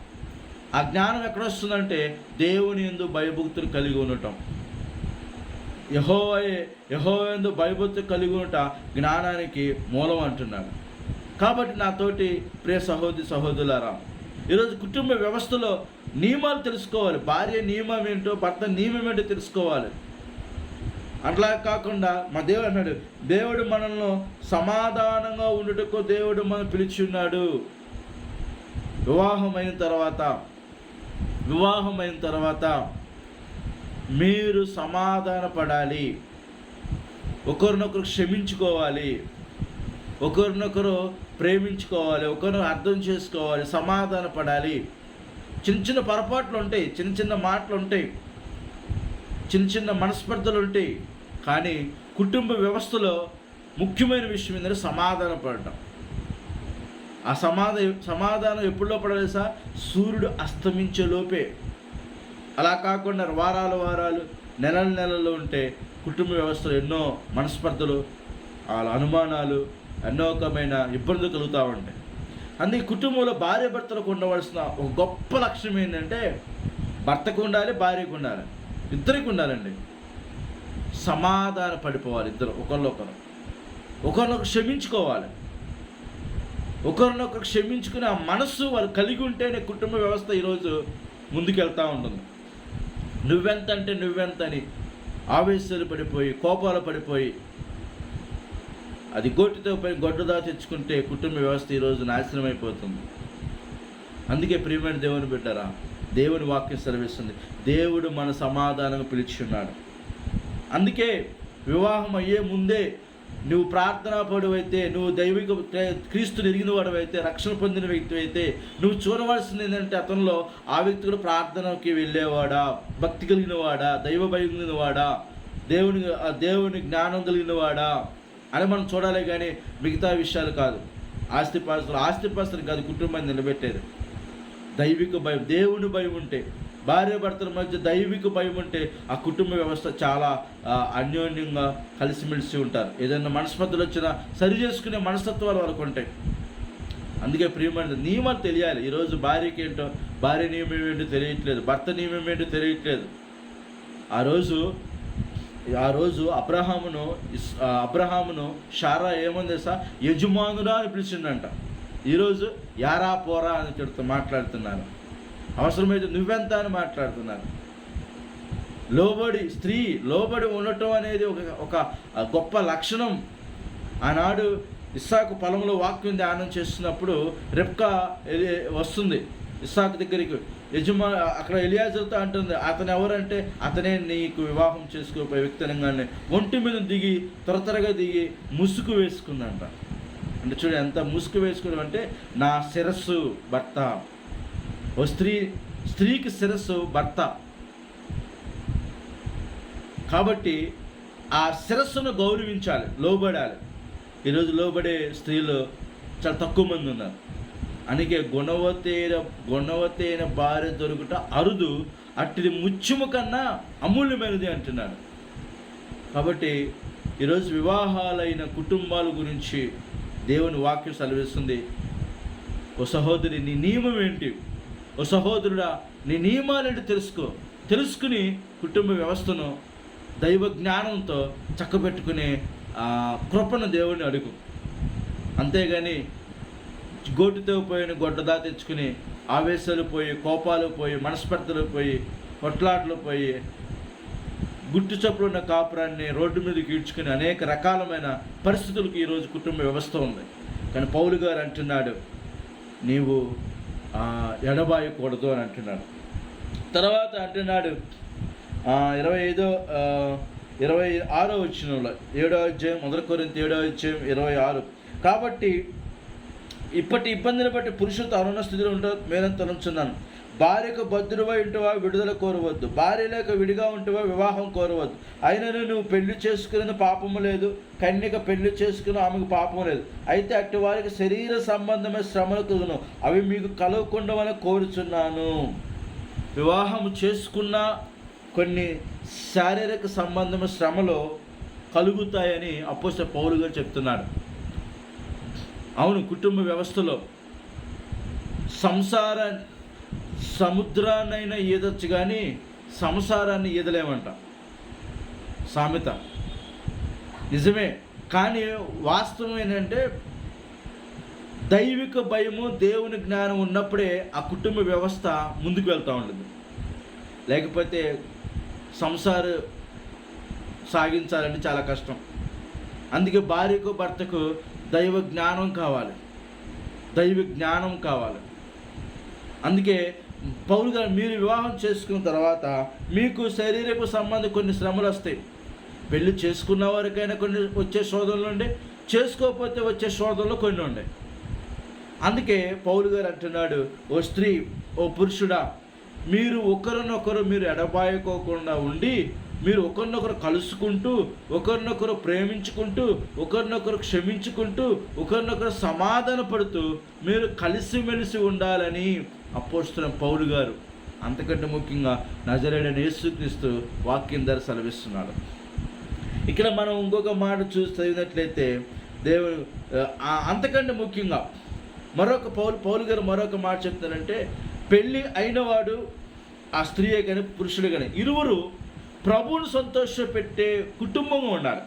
ఆ జ్ఞానం ఎక్కడ వస్తుందంటే దేవుని యందు భయభక్తులు కలిగి ఉండటం. యెహోవా యందు భయభక్తులు కలిగి ఉండట జ్ఞానానికి మూలం అంటున్నాడు. కాబట్టి నాతోటి ప్రియ సహోదరులారా, ఈరోజు కుటుంబ వ్యవస్థలో నియమాలు తెలుసుకోవాలి. భార్య నియమం ఏంటో, భర్త నియమం ఏంటో తెలుసుకోవాలి. అట్లా కాకుండా మా దేవుడు అన్నాడు, దేవుడు మనల్ని సమాధానంగా ఉండుటకు దేవుడు మనం పిలిచి ఉన్నాడు. వివాహమైన తర్వాత మీరు సమాధాన పడాలి, ఒకరినొకరు క్షమించుకోవాలి, ఒకరినొకరు ప్రేమించుకోవాలి, ఒకరిని అర్థం చేసుకోవాలి, సమాధాన పడాలి. చిన్న పొరపాట్లు ఉంటాయి, చిన్న మాటలు ఉంటాయి, చిన్న మనస్పర్ధలు ఉంటాయి. కానీ కుటుంబ వ్యవస్థలో ముఖ్యమైన విషయం ఏంటంటే సమాధాన పడటం. ఆ సమాధానం ఎప్పుడులో పడాలి సార్? సూర్యుడు అస్తమించే లోపే. అలా కాకుండా వారాలు నెలలు ఉంటే కుటుంబ వ్యవస్థలో ఎన్నో మనస్పర్ధలు, అనుమానాలు, ఎన్నో రకమైన ఇబ్బందులు కలుగుతూ ఉంటాయి. అందుకే కుటుంబంలో భార్య భర్తలకు ఉండవలసిన ఒక గొప్ప లక్ష్యం ఏంటంటే భర్తకు ఉండాలి, భార్యకు ఉండాలి, ఇద్దరికి ఉండాలండి. సమాధాన పడిపోవాలి ఇద్దరు, ఒకరినొకరు క్షమించుకోవాలి. ఒకరినొకరు క్షమించుకుని ఆ మనస్సు వాళ్ళు కలిగి ఉంటేనే కుటుంబ వ్యవస్థ ఈరోజు ముందుకెళ్తూ ఉంటుంది. నువ్వెంత అంటే నువ్వెంత అని ఆవేశాలు పడిపోయి, కోపాలు పడిపోయి, అది గొడ్డుదా తెచ్చుకుంటే కుటుంబ వ్యవస్థ ఈరోజు నాశనం అయిపోతుంది. అందుకే ప్రియమైన దేవుని బిడ్డరా, దేవుని వాక్యం సెలవిస్తుంది, దేవుడు మన సమాధానం పిలిచి ఉన్నాడు. అందుకే వివాహం అయ్యే ముందే నువ్వు ప్రార్థనా పడువైతే, నువ్వు దైవిక క్రీస్తుని ఎరిగిన వాడవైతే, రక్షణ పొందిన వ్యక్తి అయితే, నువ్వు చూడవలసింది ఏంటంటే అతనిలో ఆ వ్యక్తి కూడా ప్రార్థనకి వెళ్ళేవాడా, భక్తి కలిగిన వాడా, దైవ భయం కలిగిన వాడా, దేవుని జ్ఞానం కలిగిన వాడా అని మనం చూడాలి. కానీ మిగతా విషయాలు కాదు. ఆస్తిపాస్తులు కాదు కుటుంబాన్ని నిలబెట్టేది. దైవిక భయం, దేవుని భయం ఉంటే, భార్య భర్తల మధ్య దైవిక భయం ఉంటే ఆ కుటుంబ వ్యవస్థ చాలా అన్యోన్యంగా కలిసిమెలిసి ఉంటారు. ఏదైనా మనస్పర్ధలు వచ్చినా సరి చేసుకునే మనస్తత్వాలు వాళ్ళకు ఉంటాయి. అందుకే ప్రియమైన నియమాలు తెలియాలి. ఈరోజు భార్యకి ఏంటో, భార్య నియమం ఏంటో తెలియట్లేదు, భర్త నియమం ఏంటో తెలియట్లేదు. ఆ రోజు అబ్రహామును షారా ఏమంది సార్, యజమానురా అని పిలిచిండంట. ఈరోజు యారా పోరా అని మాట్లాడుతున్నారు. అవసరమైతే నువ్వెంత అని మాట్లాడుతున్నారు. స్త్రీ లోబడి ఉండటం అనేది ఒక గొప్ప లక్షణం. ఆనాడు ఇస్సాకు పొలంలో వాక్యం ధ్యానం చేస్తున్నప్పుడు రెబ్కా వస్తుంది ఇస్సాకు దగ్గరికి. అక్కడ ఎలియాజర్తో అంటుంది, అతను ఎవరంటే అతనే నీకు వివాహం చేసుకోపోయే వ్యక్తినంగానే ఒంటి మీద దిగి త్వరగా దిగి ముసుగు వేసుకుందంట. అంటే చూడు ఎంత ముసుగు వేసుకున్నామంటే, నా శిరస్సు భర్త. ఓ స్త్రీకి శిరస్సు భర్త. కాబట్టి ఆ శిరస్సును గౌరవించాలి, లోబడాలి. ఈరోజు లోబడే స్త్రీలు చాలా తక్కువ మంది ఉన్నారు. అందుకే గుణవతైన భార్య దొరుకుట అరుదు, అట్టిది ముత్యము కన్నా అమూల్యమైనది అంటున్నాడు. కాబట్టి ఈరోజు వివాహాలైన కుటుంబాల గురించి దేవుని వాక్యం సెలవిస్తుంది. ఓ సహోదరి, నీ నియమం ఏంటి? ఓ సహోదరుడా, నీ నియమాలేంటి తెలుసుకుని కుటుంబ వ్యవస్థను దైవ జ్ఞానంతో చక్కబెట్టుకునే కృపను దేవుని అడుగు. అంతేగాని గోటుతో పోయిన గొడ్డదా తెచ్చుకుని ఆవేశాలు పోయి, కోపాలు పోయి, మనస్పర్ధలు పోయి, కొట్లాట్లు పోయి, గుట్టు చప్పుడు ఉన్న కాపురాన్ని రోడ్డు మీదకి ఈడ్చుకుని అనేక రకాలమైన పరిస్థితులకు ఈరోజు కుటుంబ వ్యవస్థ ఉంది. కానీ పౌలు గారు అంటున్నాడు, నీవు ఎడబాయకూడదు అని అంటున్నాడు. తర్వాత అంటున్నాడు 26వ వచనంలో, 7వ అధ్యాయం 1 కొరింథీ 7వ అధ్యాయం 26, కాబట్టి ఇప్పటి ఇబ్బందిని బట్టి పురుషులతో అనున్న స్థితిలో ఉంటావు మేలని తలంచున్నాను. భార్యకు బద్ధుడివై ఉంటవా విడుదల కోరవద్దు, భార్య లేక విడిగా ఉంటవా వివాహం కోరవద్దు. అయినను నువ్వు పెళ్లి చేసుకునే పాపము లేదు, కన్యక పెళ్లి చేసుకుని ఆమెకు పాపము లేదు. అయితే అట్టి వారికి శరీర సంబంధమైన శ్రమలు కలుగును, అవి మీకు కలగకుండామని కోరుచున్నాను. వివాహం చేసుకున్న కొన్ని శారీరక సంబంధమైన శ్రమలు కలుగుతాయని అపోస్తలుడైన పౌలు గారు చెప్తున్నాడు. అవును, కుటుంబ వ్యవస్థలో సముద్రాన్నైనా ఈదొచ్చు కానీ సంసారాన్ని ఈదలేమంట సామెత. నిజమే, కానీ వాస్తవం ఏంటంటే దైవిక భయము, దేవుని జ్ఞానం ఉన్నప్పుడే ఆ కుటుంబ వ్యవస్థ ముందుకు వెళ్తూ ఉంటుంది. లేకపోతే సంసారం సాగించాలంటే చాలా కష్టం. అందుకే భార్యకు భర్తకు దైవ జ్ఞానం కావాలి, దైవ జ్ఞానం కావాలి. అందుకే పౌలు గారు, మీరు వివాహం చేసుకున్న తర్వాత మీకు శారీరక సంబంధం కొన్ని శ్రమలు వస్తాయి. పెళ్ళి చేసుకున్న వారికైనా కొన్ని వచ్చే శోధనలు ఉండే, చేసుకోకపోతే వచ్చే శోధనలు కొన్ని ఉండే. అందుకే పౌలు గారు అంటున్నాడు, ఓ స్త్రీ, ఓ పురుషుడా, మీరు ఒకరినొకరు మీరు ఎడబాయకోకుండా ఉండి, మీరు ఒకరినొకరు కలుసుకుంటూ, ఒకరినొకరు ప్రేమించుకుంటూ, ఒకరినొకరు క్షమించుకుంటూ, ఒకరినొకరు సమాధాన పడుతూ మీరు కలిసిమెలిసి ఉండాలని అపోస్తలుడైన పౌలు గారు, అంతకంటే ముఖ్యంగా నజరేయుడైన యేసుక్రీస్తు వాక్యం ద్వారా సెలవిస్తున్నాడు. ఇక్కడ మనం ఇంకొక మాట చదివినట్లయితే దేవుడు అంతకంటే ముఖ్యంగా మరొక పౌలు గారు మరొక మాట చెప్తానంటే, పెళ్ళి అయినవాడు ఆ స్త్రీయే కానీ పురుషుడే కానీ ఇరువురు ప్రభువును సంతోషపెట్టే కుటుంబంగా ఉండాలి.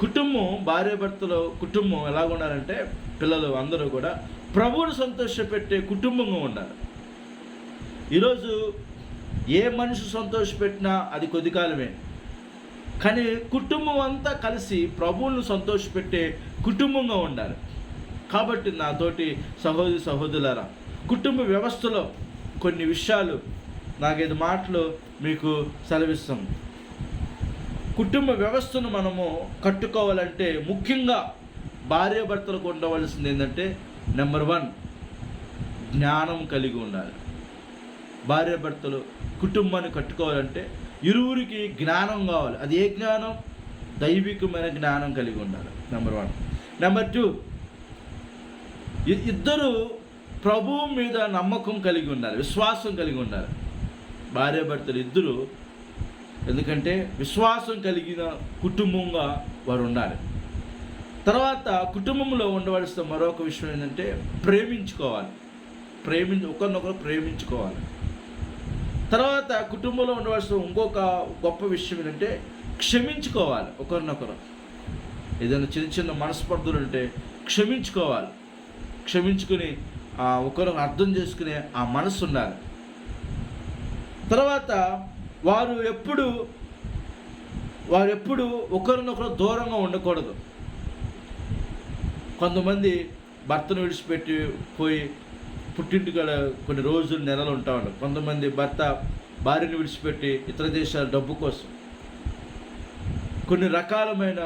కుటుంబం, భార్యాభర్తలో కుటుంబం ఎలాగ ఉండాలంటే, పిల్లలు అందరూ కూడా ప్రభువును సంతోషపెట్టే కుటుంబంగా ఉండాలి. ఈరోజు ఏ మనిషి సంతోషపెట్టినా అది కొద్ది కాలమే, కానీ కుటుంబం అంతా కలిసి ప్రభువును సంతోషపెట్టే కుటుంబంగా ఉండాలి. కాబట్టి నాతోటి సహోదరులారా, కుటుంబ వ్యవస్థలో కొన్ని విషయాలు, 4-5 మాటలు మీకు సెలవిస్తాం. కుటుంబ వ్యవస్థను మనము కట్టుకోవాలంటే ముఖ్యంగా భార్యాభర్తలకు ఉండవలసింది ఏంటంటే, నెంబర్ 1 జ్ఞానం కలిగి ఉండాలి. భార్యాభర్తలు కుటుంబాన్ని కట్టుకోవాలంటే ఇరువురికి జ్ఞానం కావాలి. అది ఏ జ్ఞానం? దైవికమైన జ్ఞానం కలిగి ఉండాలి, నెంబర్ 1. నెంబర్ 2, ఇద్దరు ప్రభువు మీద నమ్మకం కలిగి ఉండాలి, విశ్వాసం కలిగి ఉండాలి. భార్యాభర్తలు ఇద్దరు, ఎందుకంటే విశ్వాసం కలిగిన కుటుంబంగా వారు ఉండాలి. తర్వాత కుటుంబంలో ఉండవలసిన మరొక విషయం ఏంటంటే ప్రేమించుకోవాలి, ఒకరినొకరు ప్రేమించుకోవాలి. తర్వాత కుటుంబంలో ఉండవలసిన ఇంకొక గొప్ప విషయం ఏంటంటే క్షమించుకోవాలి ఒకరినొకరు. ఏదైనా చిన్న చిన్న మనస్పర్ధలు ఉంటే క్షమించుకోవాలి, క్షమించుకుని ఒకరు అర్థం చేసుకునే ఆ మనసు ఉండాలి. తర్వాత వారు ఎప్పుడు ఒకరినొకరు దూరంగా ఉండకూడదు. కొంతమంది భర్తను విడిచిపెట్టి పోయి పుట్టింటికాడ కొన్ని రోజులు, నెలలు ఉంటా ఉంటారు. కొంతమంది భర్త భార్యను విడిచిపెట్టి ఇతర దేశాల డబ్బు కోసం కొన్ని రకాలమైన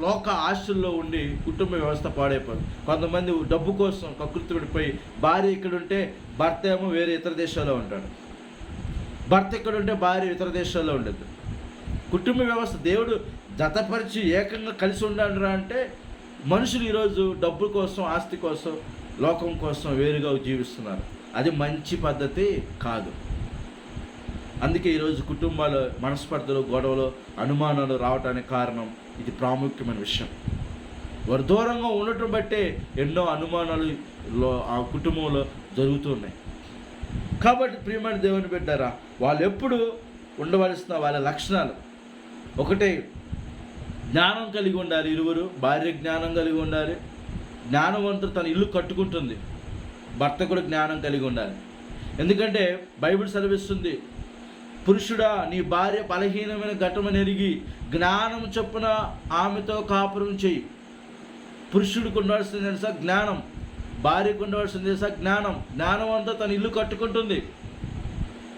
లోక ఆశల్లో ఉండి కుటుంబ వ్యవస్థ పాడైపోతుంది. కొంతమంది డబ్బు కోసం కకృతి పడిపోయి భార్య ఇక్కడ ఉంటే భర్త ఏమో వేరే ఇతర దేశాల్లో ఉంటాడు, భర్త ఇక్కడ ఉంటే భార్య ఇతర దేశాల్లో ఉండదు. కుటుంబ వ్యవస్థ దేవుడు జతపరిచి ఏకంగా కలిసి ఉండాలిరా అంటే, మనుషులు ఈరోజు డబ్బు కోసం, ఆస్తి కోసం, లోకం కోసం వేరుగా జీవిస్తున్నారు. అది మంచి పద్ధతి కాదు. అందుకే ఈరోజు కుటుంబాలు మనస్పర్ధలు, గొడవలు, అనుమానాలు రావడానికి కారణం ఇది ప్రాముఖ్యమైన విషయం. వారు దూరంగా ఉండటం బట్టే ఎన్నో అనుమానాలు ఆ కుటుంబంలో జరుగుతున్నాయి. కాబట్టి ప్రియమైన దేవుని బిడ్డారా, వాళ్ళు ఎప్పుడు ఉండవలసిన వాళ్ళ లక్షణాలు ఒకటే, జ్ఞానం కలిగి ఉండాలి. ఇరువురు భార్య జ్ఞానం కలిగి ఉండాలి, జ్ఞానవంతుడు తన ఇల్లు కట్టుకుంటుంది. భర్త కూడా జ్ఞానం కలిగి ఉండాలి. ఎందుకంటే బైబిల్ సెలవిస్తుంది, పురుషుడా నీ భార్య బలహీనమైన ఘటమని ఎరిగి జ్ఞానం చొప్పున ఆమెతో కాపురం చేయి. పురుషుడికి ఉండవలసింది తెలుసా? జ్ఞానం. భార్యకు ఉండవలసింది తెలుసా? జ్ఞానం. జ్ఞానవంతో తన ఇల్లు కట్టుకుంటుంది.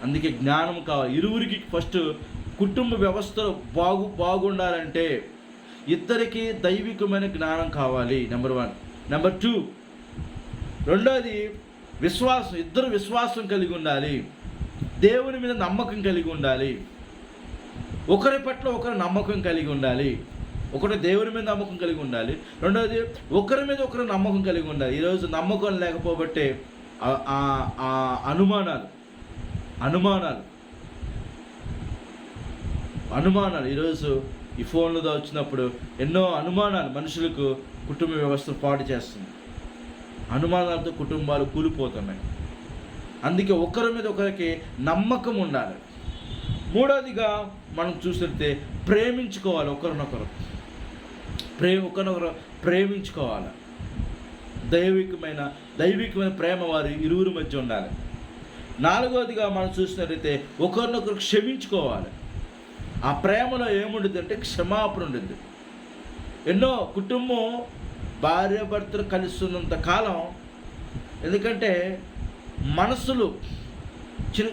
అందుకే జ్ఞానం కావాలి. ఇరువురికి ఫస్ట్ కుటుంబ వ్యవస్థ బాగుండాలంటే ఇద్దరికి దైవికమైన జ్ఞానం కావాలి. నెంబర్ 1. నెంబర్ 2, రెండోది విశ్వాసం. ఇద్దరు విశ్వాసం కలిగి ఉండాలి. దేవుని మీద నమ్మకం కలిగి ఉండాలి. ఒకరి పట్ల ఒకరు నమ్మకం కలిగి ఉండాలి. ఒకటి దేవుని మీద నమ్మకం కలిగి ఉండాలి. రెండోది ఒకరి మీద ఒకరు నమ్మకం కలిగి ఉండాలి. ఈరోజు నమ్మకం లేకపోబట్టే అనుమానాలు ఈరోజు ఈ ఫోన్లతో వచ్చినప్పుడు ఎన్నో అనుమానాలు మనుషులకు కుటుంబ వ్యవస్థ పాడు చేస్తుంది. అనుమానాలతో కుటుంబాలు కూలిపోతున్నాయి. అందుకే ఒకరి మీద ఒకరికి నమ్మకం ఉండాలి. మూడోదిగా మనం చూస్తే ప్రేమించుకోవాలి. ఒకరినొకరు ప్రేమించుకోవాలి. దైవికమైన ప్రేమ వారి ఇరువురి మధ్య ఉండాలి. నాలుగోదిగా మనం చూసినట్లయితే ఒకరినొకరు క్షమించుకోవాలి. ఆ ప్రేమలో ఏముంటుంది అంటే క్షమాపణ ఉంటుంది. ఎన్నో కుటుంబం భార్యాభర్తలు కలిసి ఉన్నంత కాలం, ఎందుకంటే మనసులు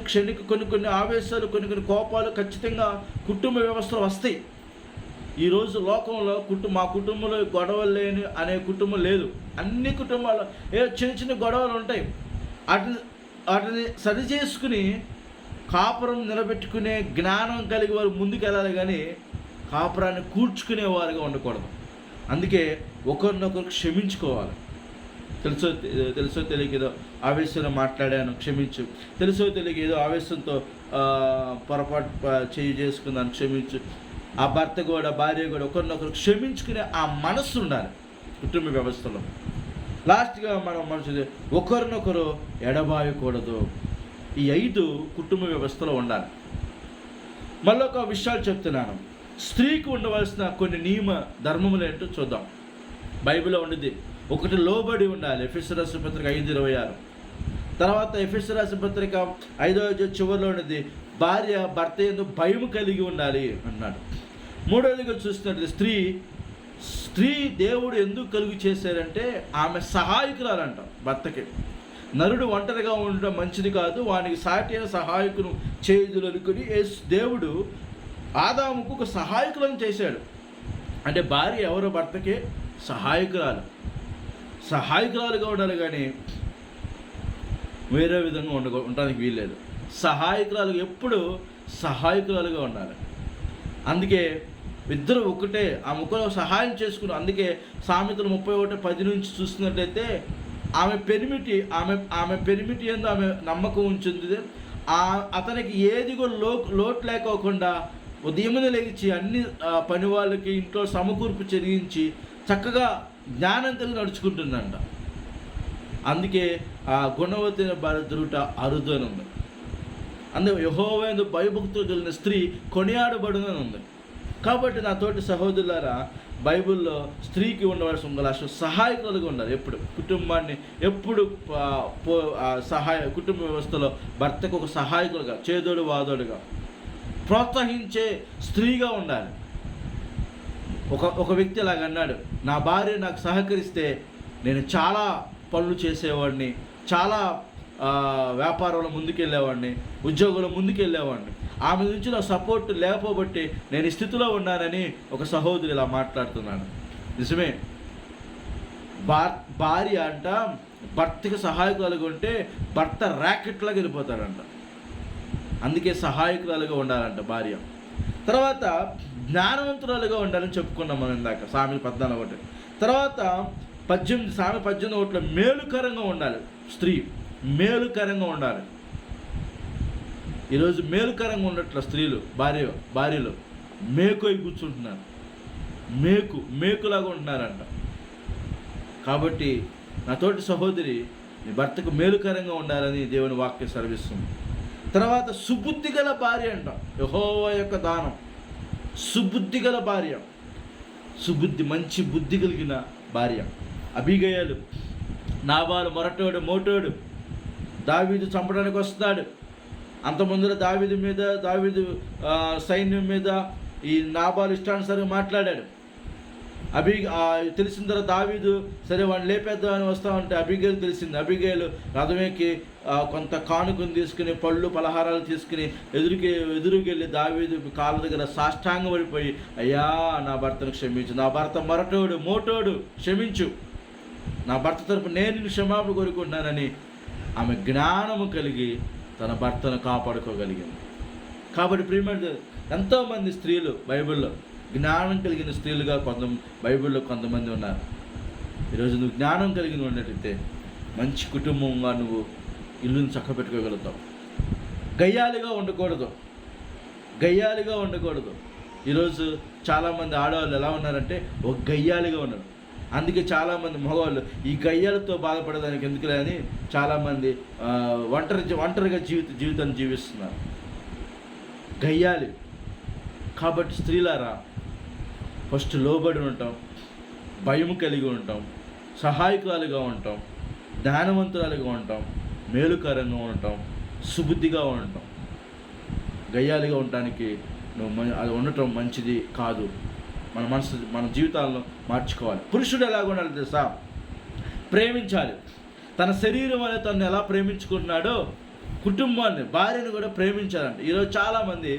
క్షణిక కొన్ని ఆవేశాలు, కొన్ని కోపాలు ఖచ్చితంగా కుటుంబ వ్యవస్థలో వస్తాయి. ఈరోజు లోకంలో మా కుటుంబంలో గొడవలు లేని అనే కుటుంబం లేదు. అన్ని కుటుంబాల్లో చిన్న గొడవలు ఉంటాయి. వాటిని సరి చేసుకుని కాపురం నిలబెట్టుకునే జ్ఞానం కలిగి వారు ముందుకు వెళ్ళాలి, కానీ కాపురాన్ని కూర్చుకునేవారుగా ఉండకూడదు. అందుకే ఒకరినొకరు క్షమించుకోవాలి. తెలుసో తెలియక ఏదో ఆవేశంలో మాట్లాడాను, క్షమించు. తెలుసో తెలియక ఏదో ఆవేశంతో పొరపాటు చేసుకున్నాను, క్షమించు. ఆ భర్త కూడా భార్య కూడా ఒకరినొకరు క్షమించుకునే ఆ మనస్సు ఉండాలి కుటుంబ వ్యవస్థలో. లాస్ట్గా మనుషులు ఒకరినొకరు ఎడబాయకూడదు. ఈ 5 కుటుంబ వ్యవస్థలో ఉండాలి. మళ్ళీ ఒక విషయాలు చెప్తున్నాను. స్త్రీకి ఉండవలసిన కొన్ని నియమ ధర్మములు ఏంటో చూద్దాం. బైబిల్లో ఉండేది. ఒకటి, లోబడి ఉండాలి. ఎఫెసీయుల రాసిన పత్రిక 5:26. తర్వాత ఎఫెసీయుల రాసిన పత్రిక 5వ చివరిలో ఉండేది, భార్య భర్త యందు భయం కలిగి ఉండాలి అన్నాడు. మూడవదిగా చూస్తున్నట్టు స్త్రీ దేవుడు ఎందుకు కలుగు చేశారంటే ఆమె సహాయకురాలంట భర్తకి. నరుడు ఒంటరిగా ఉండడం మంచిది కాదు, వానికి సాటి అయిన సహాయకును చేయుదులు అనుకుని దేవుడు ఆదాముకు ఒక సహాయకులను చేశాడు. అంటే భార్య ఎవరో భర్తకి సహాయకురాలుగా ఉండాలి, కానీ వేరే విధంగా ఉండడానికి వీల్లేదు. ఎప్పుడు సహాయకురాలుగా ఉండాలి. అందుకే ఇద్దరు ఒకటే, ఆ ముగ్గురు సహాయం చేసుకున్నారు. అందుకే సామెతలు 31:10 నుంచి చూస్తున్నట్లయితే ఆమె పెనిమిటి యందు ఆమె నమ్మకం ఉంచుంది. అతనికి ఏది కూడా లోటు లేకోకుండా ఉదయమున లేచి అన్ని పని వాళ్ళకి ఇంట్లో సమకూర్పు చెరిగించి చక్కగా జ్ఞానంతో నడుచుకుంటుందంట. అందుకే ఆ గుణవతైన భార్య దొరుకుట అరుదు అని ఉంది. అందుకే యెహోవా యందు భయభక్తులు కలిగిన స్త్రీ కొనియాడబడునని ఉంది. కాబట్టి నా తోటి సహోదరులారా, బైబిల్లో స్త్రీకి ఉండవలసిన సహాయకులుగా ఉండాలి. ఎప్పుడు కుటుంబాన్ని కుటుంబ వ్యవస్థలో భర్తకు ఒక సహాయకులుగా, చేదోడు వాదోడుగా ప్రోత్సహించే స్త్రీగా ఉండాలి. ఒక వ్యక్తి ఇలాగ అన్నాడు, నా భార్య నాకు సహకరిస్తే నేను చాలా పనులు చేసేవాడిని, చాలా వ్యాపారంలో ముందుకెళ్ళేవాడిని, ఉద్యోగంలో ముందుకెళ్ళేవాడిని. ఆమె నుంచి నా సపోర్ట్ లేకపోబట్టి నేను ఈ స్థితిలో ఉన్నానని ఒక సహోదరు ఇలా మాట్లాడుతున్నాను. నిజమే, భార్య అంట భర్తకి సహాయకురాలుగా ఉంటే భర్త ర్యాకెట్లాగా వెళ్ళిపోతాడంట. అందుకే సహాయకురాలుగా ఉండాలంట భార్య. తర్వాత జ్ఞానవంతురాలుగా ఉండాలని చెప్పుకున్నాం మనం ఇందాక, సామెతలు 14:1. తర్వాత 18 మేలుకరంగా ఉండాలి. స్త్రీ మేలుకరంగా ఉండాలి. ఈరోజు మేలుకరంగా ఉండట్ల స్త్రీలు భార్యలు మేకోయి కూర్చుంటున్నారు, మేకులాగా ఉంటున్నారంట. కాబట్టి నా తోటి సహోదరి, నీ భర్తకు మేలుకరంగా ఉండాలని దేవుని వాక్యం సెలవిస్తుంది. తర్వాత సుబుద్ధి గల భార్య అంట, యెహోవా యొక్క దానం. సుబుద్ధి గల భార్య, మంచి బుద్ధి కలిగిన భార్య. అబీగయలు. నాబాలు మొరటోడు, మోటోడు, దావీదు చంపడానికి వస్తున్నాడు. అంత ముందర దావీదు సైన్యం మీద ఈ నాబాలు ఇష్టానుసారంగా మాట్లాడాడు. తెలిసిన తర్వాత దావీదు సరే వాడిని లేపేద్దామని వస్తూ ఉంటే అబీగయలు తెలిసింది. అబీగయలు రథమేకి కొంత కానుకను తీసుకుని పళ్ళు పలహారాలు తీసుకుని ఎదురుకెళ్ళి దావీదు కాళ్ళ దగ్గర సాష్టాంగం పడిపోయి, అయ్యా నా భర్తను క్షమించు, నా భర్త మొరటోడు, మోటోడు, క్షమించు, నా భర్త తరపు నేను నిన్ను క్షమాపణ కోరుకుంటున్నానని ఆమె జ్ఞానము కలిగి తన భర్తను కాపాడుకోగలిగింది. కాబట్టి ప్రియమైన ఎంతోమంది స్త్రీలు బైబిల్లో జ్ఞానం కలిగిన స్త్రీలుగా బైబిల్లో కొంతమంది ఉన్నారు. ఈరోజు నువ్వు జ్ఞానం కలిగి ఉన్నట్లయితే మంచి కుటుంబంగా నువ్వు ఇల్లుని చక్కబెట్టుకోగలుగుతావు. గయ్యాలిగా ఉండకూడదు. ఈరోజు చాలామంది ఆడవాళ్ళు ఎలా ఉన్నారంటే ఒక గయ్యాలిగా ఉన్నారు. అందుకే చాలామంది మగవాళ్ళు ఈ గయ్యాలతో బాధపడడానికి ఎందుకులే అని చాలామంది ఒంటరిగా జీవితాన్ని జీవిస్తున్నారు. గయ్యాలి. కాబట్టి స్త్రీలారా, ఫస్ట్ లోబడి ఉంటాం, భయం కలిగి ఉంటాం, సహాయకురాలుగా ఉంటాం, జ్ఞానవంతురాలుగా ఉంటాం, మేలుకరంగా ఉంటాం, సుబుద్ధిగా ఉంటాం. గయ్యాలిగా ఉండటానికి అది ఉండటం మంచిది కాదు. మన జీవితాలను మార్చుకోవాలి. పురుషుడు ఎలాగ ఉండాలి తెలుసా? ప్రేమించాలి. తన శరీరం అనేది తను ఎలా ప్రేమించుకుంటున్నాడో కుటుంబాన్ని, భార్యను కూడా ప్రేమించాలంట. ఈరోజు చాలామంది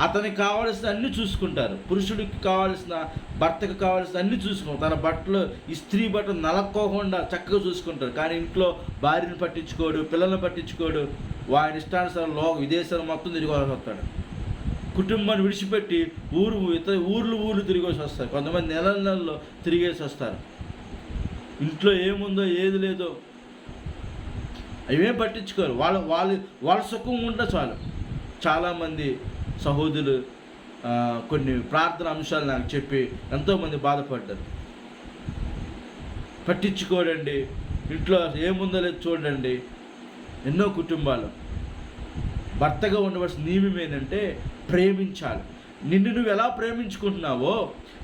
అతనికి కావాల్సిన అన్నీ చూసుకుంటారు. పురుషుడికి కావాల్సిన, భర్తకు కావాల్సిన అన్నీ చూసుకుంటారు. తన బట్టలు, ఇస్త్రీ బట్టలు నలక్కోకుండా చక్కగా చూసుకుంటారు. కానీ ఇంట్లో భార్యను పట్టించుకోడు, పిల్లల్ని పట్టించుకోడు. వాడి ఇష్టానుసారం విదేశాలు మొత్తం తిరిగి వస్తాడు. కుటుంబాన్ని విడిచిపెట్టి ఊర్లు తిరిగేసి వస్తారు. కొంతమంది నెలల్లో తిరిగేసి వస్తారు. ఇంట్లో ఏముందో ఏది లేదో అవేం పట్టించుకోరు. వాళ్ళ సుఖం ఉంటే చాలు. చాలామంది సహోదరులు కొన్ని ప్రార్థన అంశాలు నాకు చెప్పి ఎంతోమంది బాధపడ్డారు. పట్టించుకోడండి, ఇంట్లో ఏముందో లేదు చూడండి. ఎన్నో కుటుంబాలు భర్తగా ఉండవలసిన నియమం ఏంటంటే ప్రేమించాలి. నిన్ను నువ్వు ఎలా ప్రేమించుకుంటున్నావో,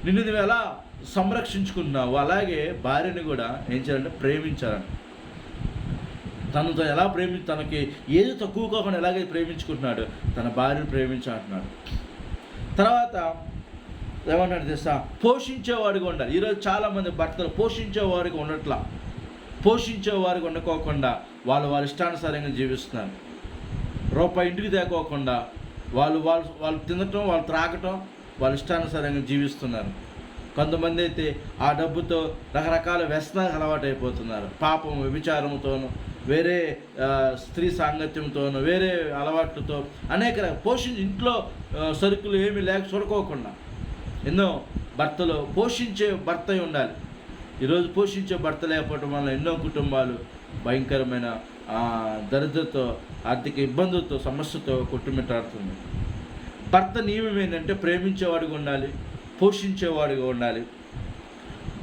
నిన్ను నువ్వు ఎలా సంరక్షించుకుంటున్నావో అలాగే భార్యని కూడా ఏం చేయాలంటే ప్రేమించాలని. తనతో ఎలా తనకి ఏది తక్కువ కాకుండా ఎలాగైతే ప్రేమించుకుంటున్నాడు, తన భార్యను ప్రేమించాలంటున్నాడు. తర్వాత ఏమన్నాడు తెలుసా? పోషించేవాడిగా ఉండాలి. ఈరోజు చాలామంది భర్తలు పోషించేవాడిగా ఉండట్లా. పోషించేవారిగా ఉండకోకుండా వాళ్ళ ఇష్టానుసారంగా జీవిస్తున్నారు. రూపాయి ఇంటికి తేకోకుండా వాళ్ళు తినటం, వాళ్ళు త్రాగటం, వాళ్ళ ఇష్టానుసారంగా జీవిస్తున్నారు. కొంతమంది అయితే ఆ డబ్బుతో రకరకాల వ్యసనాలకు అలవాటు అయిపోతున్నారు. పాపం, వ్యభిచారంతోనూ, వేరే స్త్రీ సాంగత్యంతోనూ, వేరే అలవాట్లతో అనేక ఇంట్లో సరుకులు ఏమీ లేక చూడుకోకుండా ఎన్నో భర్తలు పోషించే భర్త ఉండాలి. ఈరోజు పోషించే భర్త లేకపోవడం వల్ల ఎన్నో కుటుంబాలు భయంకరమైన దరిద్రతో, ఆర్థిక ఇబ్బందులతో, సమస్యతో కొట్టుమిట్టాడుతుంది. భర్త నియమం ఏంటంటే ప్రేమించేవాడిగా ఉండాలి, పోషించేవాడిగా ఉండాలి,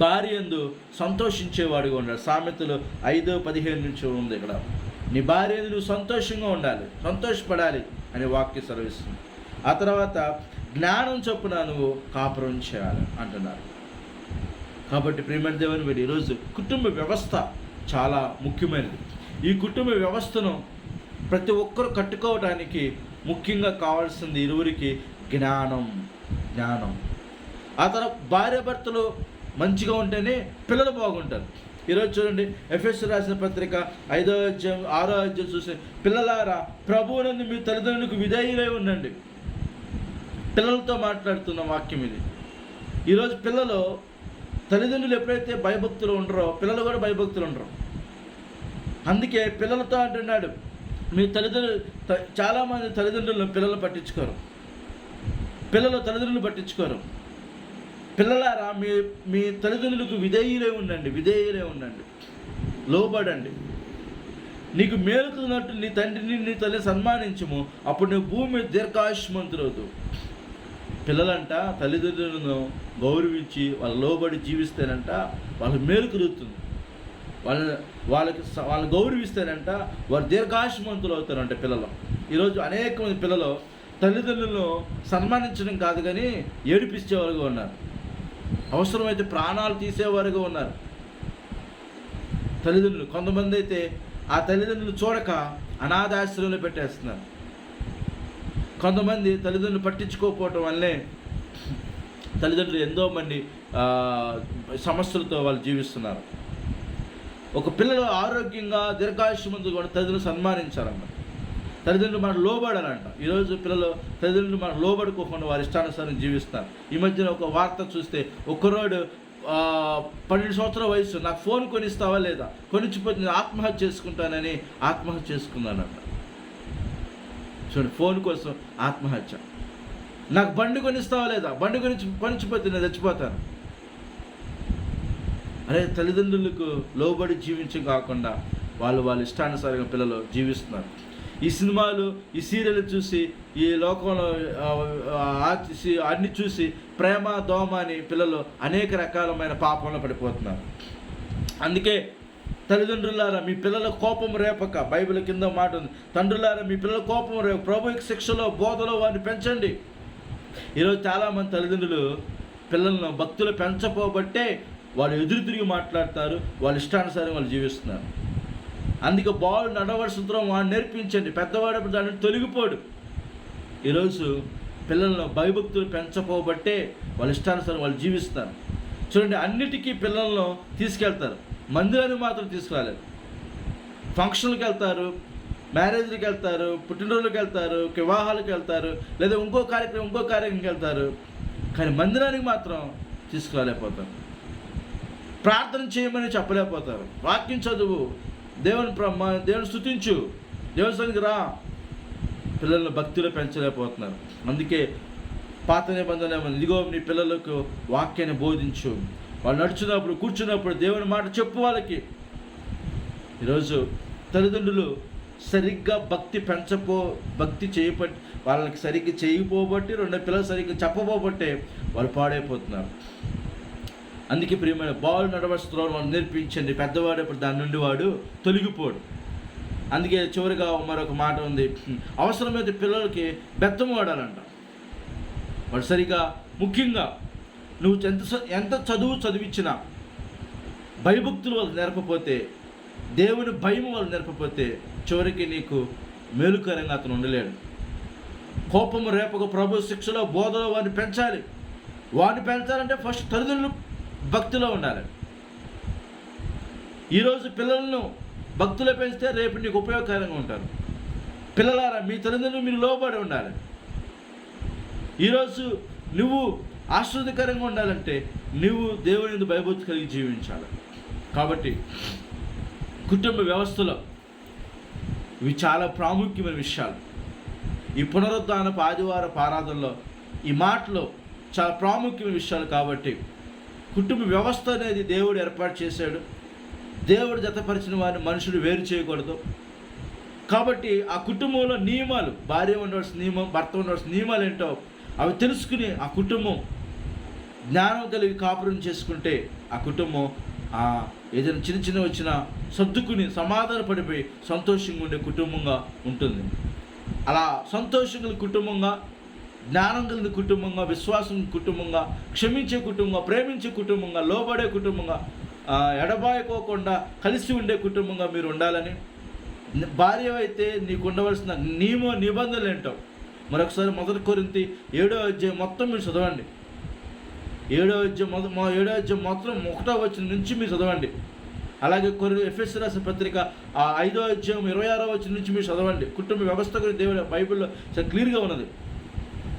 భార్య యందు సంతోషించేవాడిగా ఉండాలి. సామెతలు 5:15 నుంచి ఉంది ఇక్కడ. నీ భార్య యందు నువ్వు సంతోషంగా ఉండాలి, సంతోషపడాలి అని వాక్య సెలవిస్తుంది. ఆ తర్వాత జ్ఞానం చొప్పున నువ్వు కాపురం చేయాలి అంటున్నారు. కాబట్టి ప్రియమైన దేవుని వీడు ఈరోజు కుటుంబ వ్యవస్థ చాలా ముఖ్యమైనది. ఈ కుటుంబ వ్యవస్థను ప్రతి ఒక్కరు కట్టుకోవడానికి ముఖ్యంగా కావాల్సింది ఇరువురికి జ్ఞానం. ఆ తర్వాత భార్యాభర్తలు మంచిగా ఉంటేనే పిల్లలు బాగుంటారు. ఈరోజు చూడండి, ఎఫెసు రాసిన పత్రిక 5వ అధ్యాయం 6వ అధ్యాయం చూసి, పిల్లలారా ప్రభువునందు మీ తల్లిదండ్రులకు విధేయులై ఉండండి. పిల్లలతో మాట్లాడుతున్న వాక్యం ఇది. ఈరోజు పిల్లలు, తల్లిదండ్రులు ఎప్పుడైతే భయభక్తులు ఉండరో పిల్లలు కూడా భయభక్తులు ఉండరు. అందుకే పిల్లలతో అంటున్నాడు, మీ చాలామంది తల్లిదండ్రులను పిల్లలు పట్టించుకోరు, పిల్లలు తల్లిదండ్రులు పట్టించుకోరు. పిల్లలారా మీ తల్లిదండ్రులకు విధేయులై ఉండండి, లోబడండి. నీకు మేలుకున్నట్టు నీ తండ్రిని నీ తల్లిని సన్మానించము, అప్పుడు నువ్వు భూమి మీద దీర్ఘాయుష్మంతులవుతావు. పిల్లలంట తల్లిదండ్రులను గౌరవించి వాళ్ళు లోబడి జీవిస్తేనంట వాళ్ళకి మేలు కలుగుతుంది. వాళ్ళని గౌరవిస్తేనంట వారు దీర్ఘాయుష్మంతులు అవుతారంట పిల్లలు. ఈరోజు అనేక మంది పిల్లలు తల్లిదండ్రులను సన్మానించడం కాదు కానీ ఏడిపించేవారుగా ఉన్నారు, అవసరమైతే ప్రాణాలు తీసేవారుగా ఉన్నారు. తల్లిదండ్రులు కొంతమంది అయితే ఆ తల్లిదండ్రులు చూడక అనాథాశ్రయంలో పెట్టేస్తున్నారు. కొంతమంది తల్లిదండ్రులు పట్టించుకోకపోవటం వల్లే తల్లిదండ్రులు ఎంతో మంది సమస్యలతో వాళ్ళు జీవిస్తున్నారు. ఒక పిల్లలు ఆరోగ్యంగా దీర్ఘాయుష్మంతులు కూడా తల్లిదండ్రులు సన్మానించాలన్నమాట. తల్లిదండ్రులు మనకు లోబడాలంట. ఈరోజు పిల్లలు తల్లిదండ్రులు మనకు లోబడుకోకుండా వారి ఇష్టానుసారం జీవిస్తారు. ఈ మధ్యన ఒక వార్త చూస్తే ఒక్కరోడు 12 సంవత్సరాల వయసు, నాకు ఫోన్ కొనిస్తావా లేదా, కొనిచ్చిపోతే నేను ఆత్మహత్య చేసుకుంటానని ఆత్మహత్య చేసుకున్నానంట. చూడండి, ఫోన్ కోసం ఆత్మహత్య. నాకు బండి కొనిస్తావా లేదా, బండి కొనిచ్చిపోతే నేను చచ్చిపోతాను. అరే, తల్లిదండ్రులకు లోబడి జీవించడం కాకుండా వాళ్ళ ఇష్టానుసారంగా పిల్లలు జీవిస్తున్నారు. ఈ సినిమాలు, ఈ సీరియల్ చూసి, ఈ లోకంలో అన్ని చూసి ప్రేమ దోమ అని పిల్లలు అనేక రకాలమైన పాపంలో పడిపోతున్నారు. అందుకే తల్లిదండ్రులారా, మీ పిల్లల కోపం రేపక, బైబిల్ కింద మాట ఉంది, తండ్రులారా మీ పిల్లల కోపం రేప, ప్రభు శిక్షలో బోధలో వారిని పెంచండి. ఈరోజు చాలామంది తల్లిదండ్రులు పిల్లలను భక్తులు పెంచపోబట్టే వాళ్ళు ఎదురు తిరిగి మాట్లాడతారు, వాళ్ళ ఇష్టానుసారం వాళ్ళు జీవిస్తున్నారు. అందుకే బాలు నడవలసిన వాడిని నేర్పించండి, పెద్దవాడు దాన్ని తొలగిపోడు. ఈరోజు పిల్లలను భయభక్తులు పెంచపోబట్టే వాళ్ళ ఇష్టానుసారం వాళ్ళు జీవిస్తారు. చూడండి, అన్నిటికీ పిల్లలను తీసుకెళ్తారు, మందిరానికి మాత్రం తీసుకురాలేదు. ఫంక్షన్లకు వెళ్తారు, మ్యారేజ్లకు వెళ్తారు, పుట్టినరోజులకు వెళ్తారు, వివాహాలకు వెళ్తారు, లేదా ఇంకో కార్యక్రమంకి వెళ్తారు, కానీ మందిరానికి మాత్రం తీసుకురాలేకపోతారు. ప్రార్థన చేయమని చెప్పలేకపోతారు. వాక్యం చదువు, దేవుని స్తుతించు, దేవుని సన్నిధికి రా. పిల్లలను భక్తిలో పెంచలేకపోతున్నారు. అందుకే పాత నిబంధన ఇదిగో నీ పిల్లలకు వాక్యాన్ని బోధించు, వాళ్ళు నడుచున్నప్పుడు కూర్చున్నప్పుడు దేవుని మాట చెప్పు వాళ్ళకి. ఈరోజు తల్లిదండ్రులు సరిగ్గా భక్తి చేయబట్టి, వాళ్ళకి సరిగ్గా చేయకపోబట్టి, రెండో పిల్లలు సరిగ్గా చెప్పబోబట్టే వాళ్ళు పాడైపోతున్నారు. అందుకే ప్రియమైన బాలు నడవస్తున్న వాళ్ళు నేర్పించండి, పెద్దవాడు దాని నుండి వాడు తొలగిపోడు. అందుకే చివరిగా మరొక మాట ఉంది, అవసరమైతే పిల్లలకి బెత్తం వాడాలంట. వాడు సరిగా, ముఖ్యంగా నువ్వు ఎంత చదివించినా భయభక్తులు వాళ్ళు నేర్పపోతే, దేవుని భయం వాళ్ళు నేర్పపోతే చివరికి నీకు మేలుకరంగా అతను ఉండలేడు. కోపము రేపకు ప్రభు శిక్షలో బోధలో వాడిని పెంచాలి. వాడిని పెంచాలంటే ఫస్ట్ తల్లిదండ్రులు భక్తిలో ఉండాలి. ఈరోజు పిల్లలను భక్తిలో పెంచితే రేపు నీకు ఉపయోగకరంగా ఉంటారు. పిల్లలారా, మీ తల్లిదండ్రులు మీరు లోబడి ఉండాలి. ఈరోజు నువ్వు ఆశ్చర్యకరంగా ఉండాలంటే నువ్వు దేవుని భయభక్తి కలిగి జీవించాలి. కాబట్టి కుటుంబ వ్యవస్థలో ఇవి చాలా ప్రాముఖ్యమైన విషయాలు. ఈ పునరుద్ధానపు ఆదివారపు ఆరాధనలో ఈ మాటలో చాలా ప్రాముఖ్యమైన విషయాలు. కాబట్టి కుటుంబ వ్యవస్థ అనేది దేవుడు ఏర్పాటు చేశాడు. దేవుడు జతపరిచిన వారిని మనుషుడు వేరు చేయకూడదు. కాబట్టి ఆ కుటుంబంలో నియమాలు, భార్య ఉండవలసిన నియమం, భర్త ఉండవలసిన నియమాలు ఏంటో అవి తెలుసుకుని ఆ కుటుంబం జ్ఞానం కలిగి కాపురం చేసుకుంటే ఆ కుటుంబం ఏదైనా చిన్న వచ్చినా సర్దుకుని సమాధాన పడిపోయి సంతోషంగా ఉండే కుటుంబంగా ఉంటుంది. అలా సంతోషంగా కుటుంబంగా, జ్ఞానం కలిగిన కుటుంబంగా, విశ్వాసం కుటుంబంగా, క్షమించే కుటుంబంగా, ప్రేమించే కుటుంబంగా, లోబడే కుటుంబంగా, ఎడబాయకోకుండా కలిసి ఉండే కుటుంబంగా మీరు ఉండాలని, భార్య అయితే నీకు ఉండవలసిన నిబంధనలు ఏంటో మరొకసారి 1 కొరింథీ 7వ అధ్యాయం మొత్తం మీరు చదవండి. 7వ అధ్యాయం మొత్తం 1వ వచనం నుంచి మీరు చదవండి. అలాగే ఎఫెసీ రాసిన పత్రిక 5వ అధ్యాయం 26వ వచనం నుంచి మీరు చదవండి. కుటుంబ వ్యవస్థ గురించి దేవుడు బైబిల్లో చాలా క్లియర్గా ఉన్నది.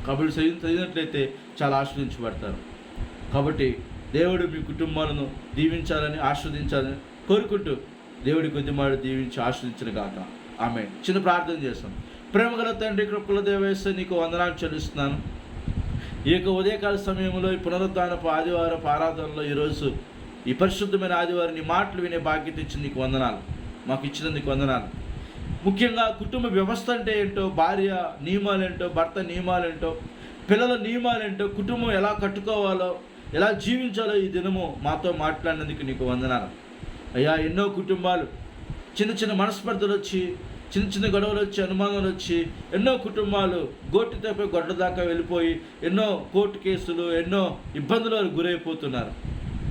కాబట్టి చదివినట్లయితే చాలా ఆస్వాదించబడతారు. కాబట్టి దేవుడు మీ కుటుంబాలను దీవించాలని, ఆస్వాదించాలని కోరుకుంటూ దేవుడి కొద్దిమాడు దీవించి ఆస్వాదించను గాక. ఆమె చిన్న ప్రార్థన చేస్తాం. ప్రేమగల తండ్రి, కృపల దేవేశ్వర, నీకు వందనాలు చెల్లిస్తున్నాను. ఈ యొక్క ఉదయకాల సమయంలో ఈ పునరుద్ధానపు ఆదివారపు ఆరాధనలో ఈరోజు ఈ పరిశుద్ధమైన ఆదివారం నీ మాటలు వినే బాధ్యత ఇచ్చిన నీకు వందనాలు, మాకు ఇచ్చినందుకు వందనాలు. ముఖ్యంగా కుటుంబ వ్యవస్థ అంటే ఏంటో, భార్య నియమాలేంటో, భర్త నియమాలేంటో, పిల్లల నియమాలేంటో, కుటుంబం ఎలా కట్టుకోవాలో, ఎలా జీవించాలో ఈ దినము మాతో మాట్లాడినందుకు నీకు వందనాలు. అయ్యా, ఎన్నో కుటుంబాలు చిన్న మనస్పర్ధలు వచ్చి, చిన్న గొడవలు వచ్చి, అనుమానాలు వచ్చి, ఎన్నో కుటుంబాలు గోటితోపై గొడ్డ దాకా వెళ్ళిపోయి ఎన్నో కోర్టు కేసులు, ఎన్నో ఇబ్బందులకు గురైపోతున్నారు.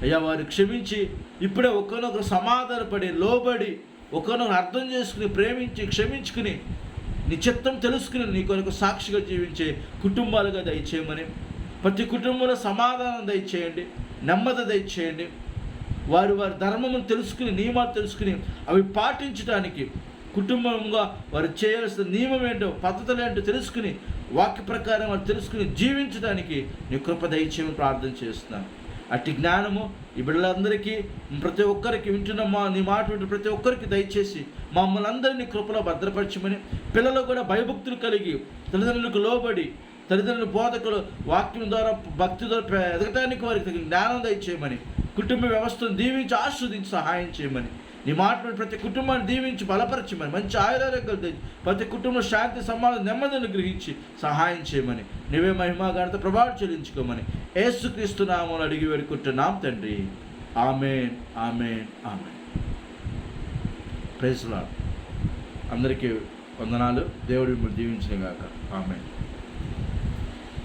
అయ్యా వారు క్షమించి ఇప్పుడే ఒకరినొకరు సమాధానపడి లోబడి ఒకరినొకరు అర్థం చేసుకుని ప్రేమించి క్షమించుకుని నీ చిత్తం తెలుసుకుని నీ కొరకు సాక్షిగా జీవించే కుటుంబాలుగా దయచేయమని, ప్రతి కుటుంబంలో సమాధానం దయచేయండి, నెమ్మది దయచేయండి. వారి ధర్మమును తెలుసుకుని నియమాలు తెలుసుకుని అవి పాటించడానికి కుటుంబంగా వారు చేయాల్సిన నియమం ఏంటో పద్ధతులు ఏంటో తెలుసుకుని వాక్య ప్రకారం వారు తెలుసుకుని జీవించడానికి నీ కృప దయచేయమని ప్రార్థన చేస్తున్నాను. అట్టి జ్ఞానము ఈ బిడ్డలందరికీ ప్రతి ఒక్కరికి వింటున్న నీ మాట వింటున్న ప్రతి ఒక్కరికి దయచేసి మమ్మల్ని అందరినీ కృపలో భద్రపరచమని, పిల్లలు కూడా భయభక్తులు కలిగి తల్లిదండ్రులకు లోబడి తల్లిదండ్రుల బోధకులు వాక్యం ద్వారా భక్తి ద్వారా ఎదగటానికి వారికి తగిన జ్ఞానం దయచేయమని, కుటుంబ వ్యవస్థను దీవించి ఆస్వాదించి సహాయం చేయమని, నీ మాట ప్రతి కుటుంబాన్ని దీవించి బలపరచమని, మంచి ఆయురారోగ్యాలు తెచ్చి ప్రతి కుటుంబం శాంతి సమాధానం నెమ్మదిని గ్రహించి సహాయం చేయమని, నీవే మహిమా ఘనత ప్రభావం చెల్లించుకోమని యేసుక్రీస్తు నామములో అడిగి వేడుకుంటున్నాం తండ్రి. ఆమేన్, ఆమేన్, ఆమేన్. Praise lord. అందరికీ వందనాలు. దేవుడు మిమ్మల్ని దీవించును గాక. ఆమేన్.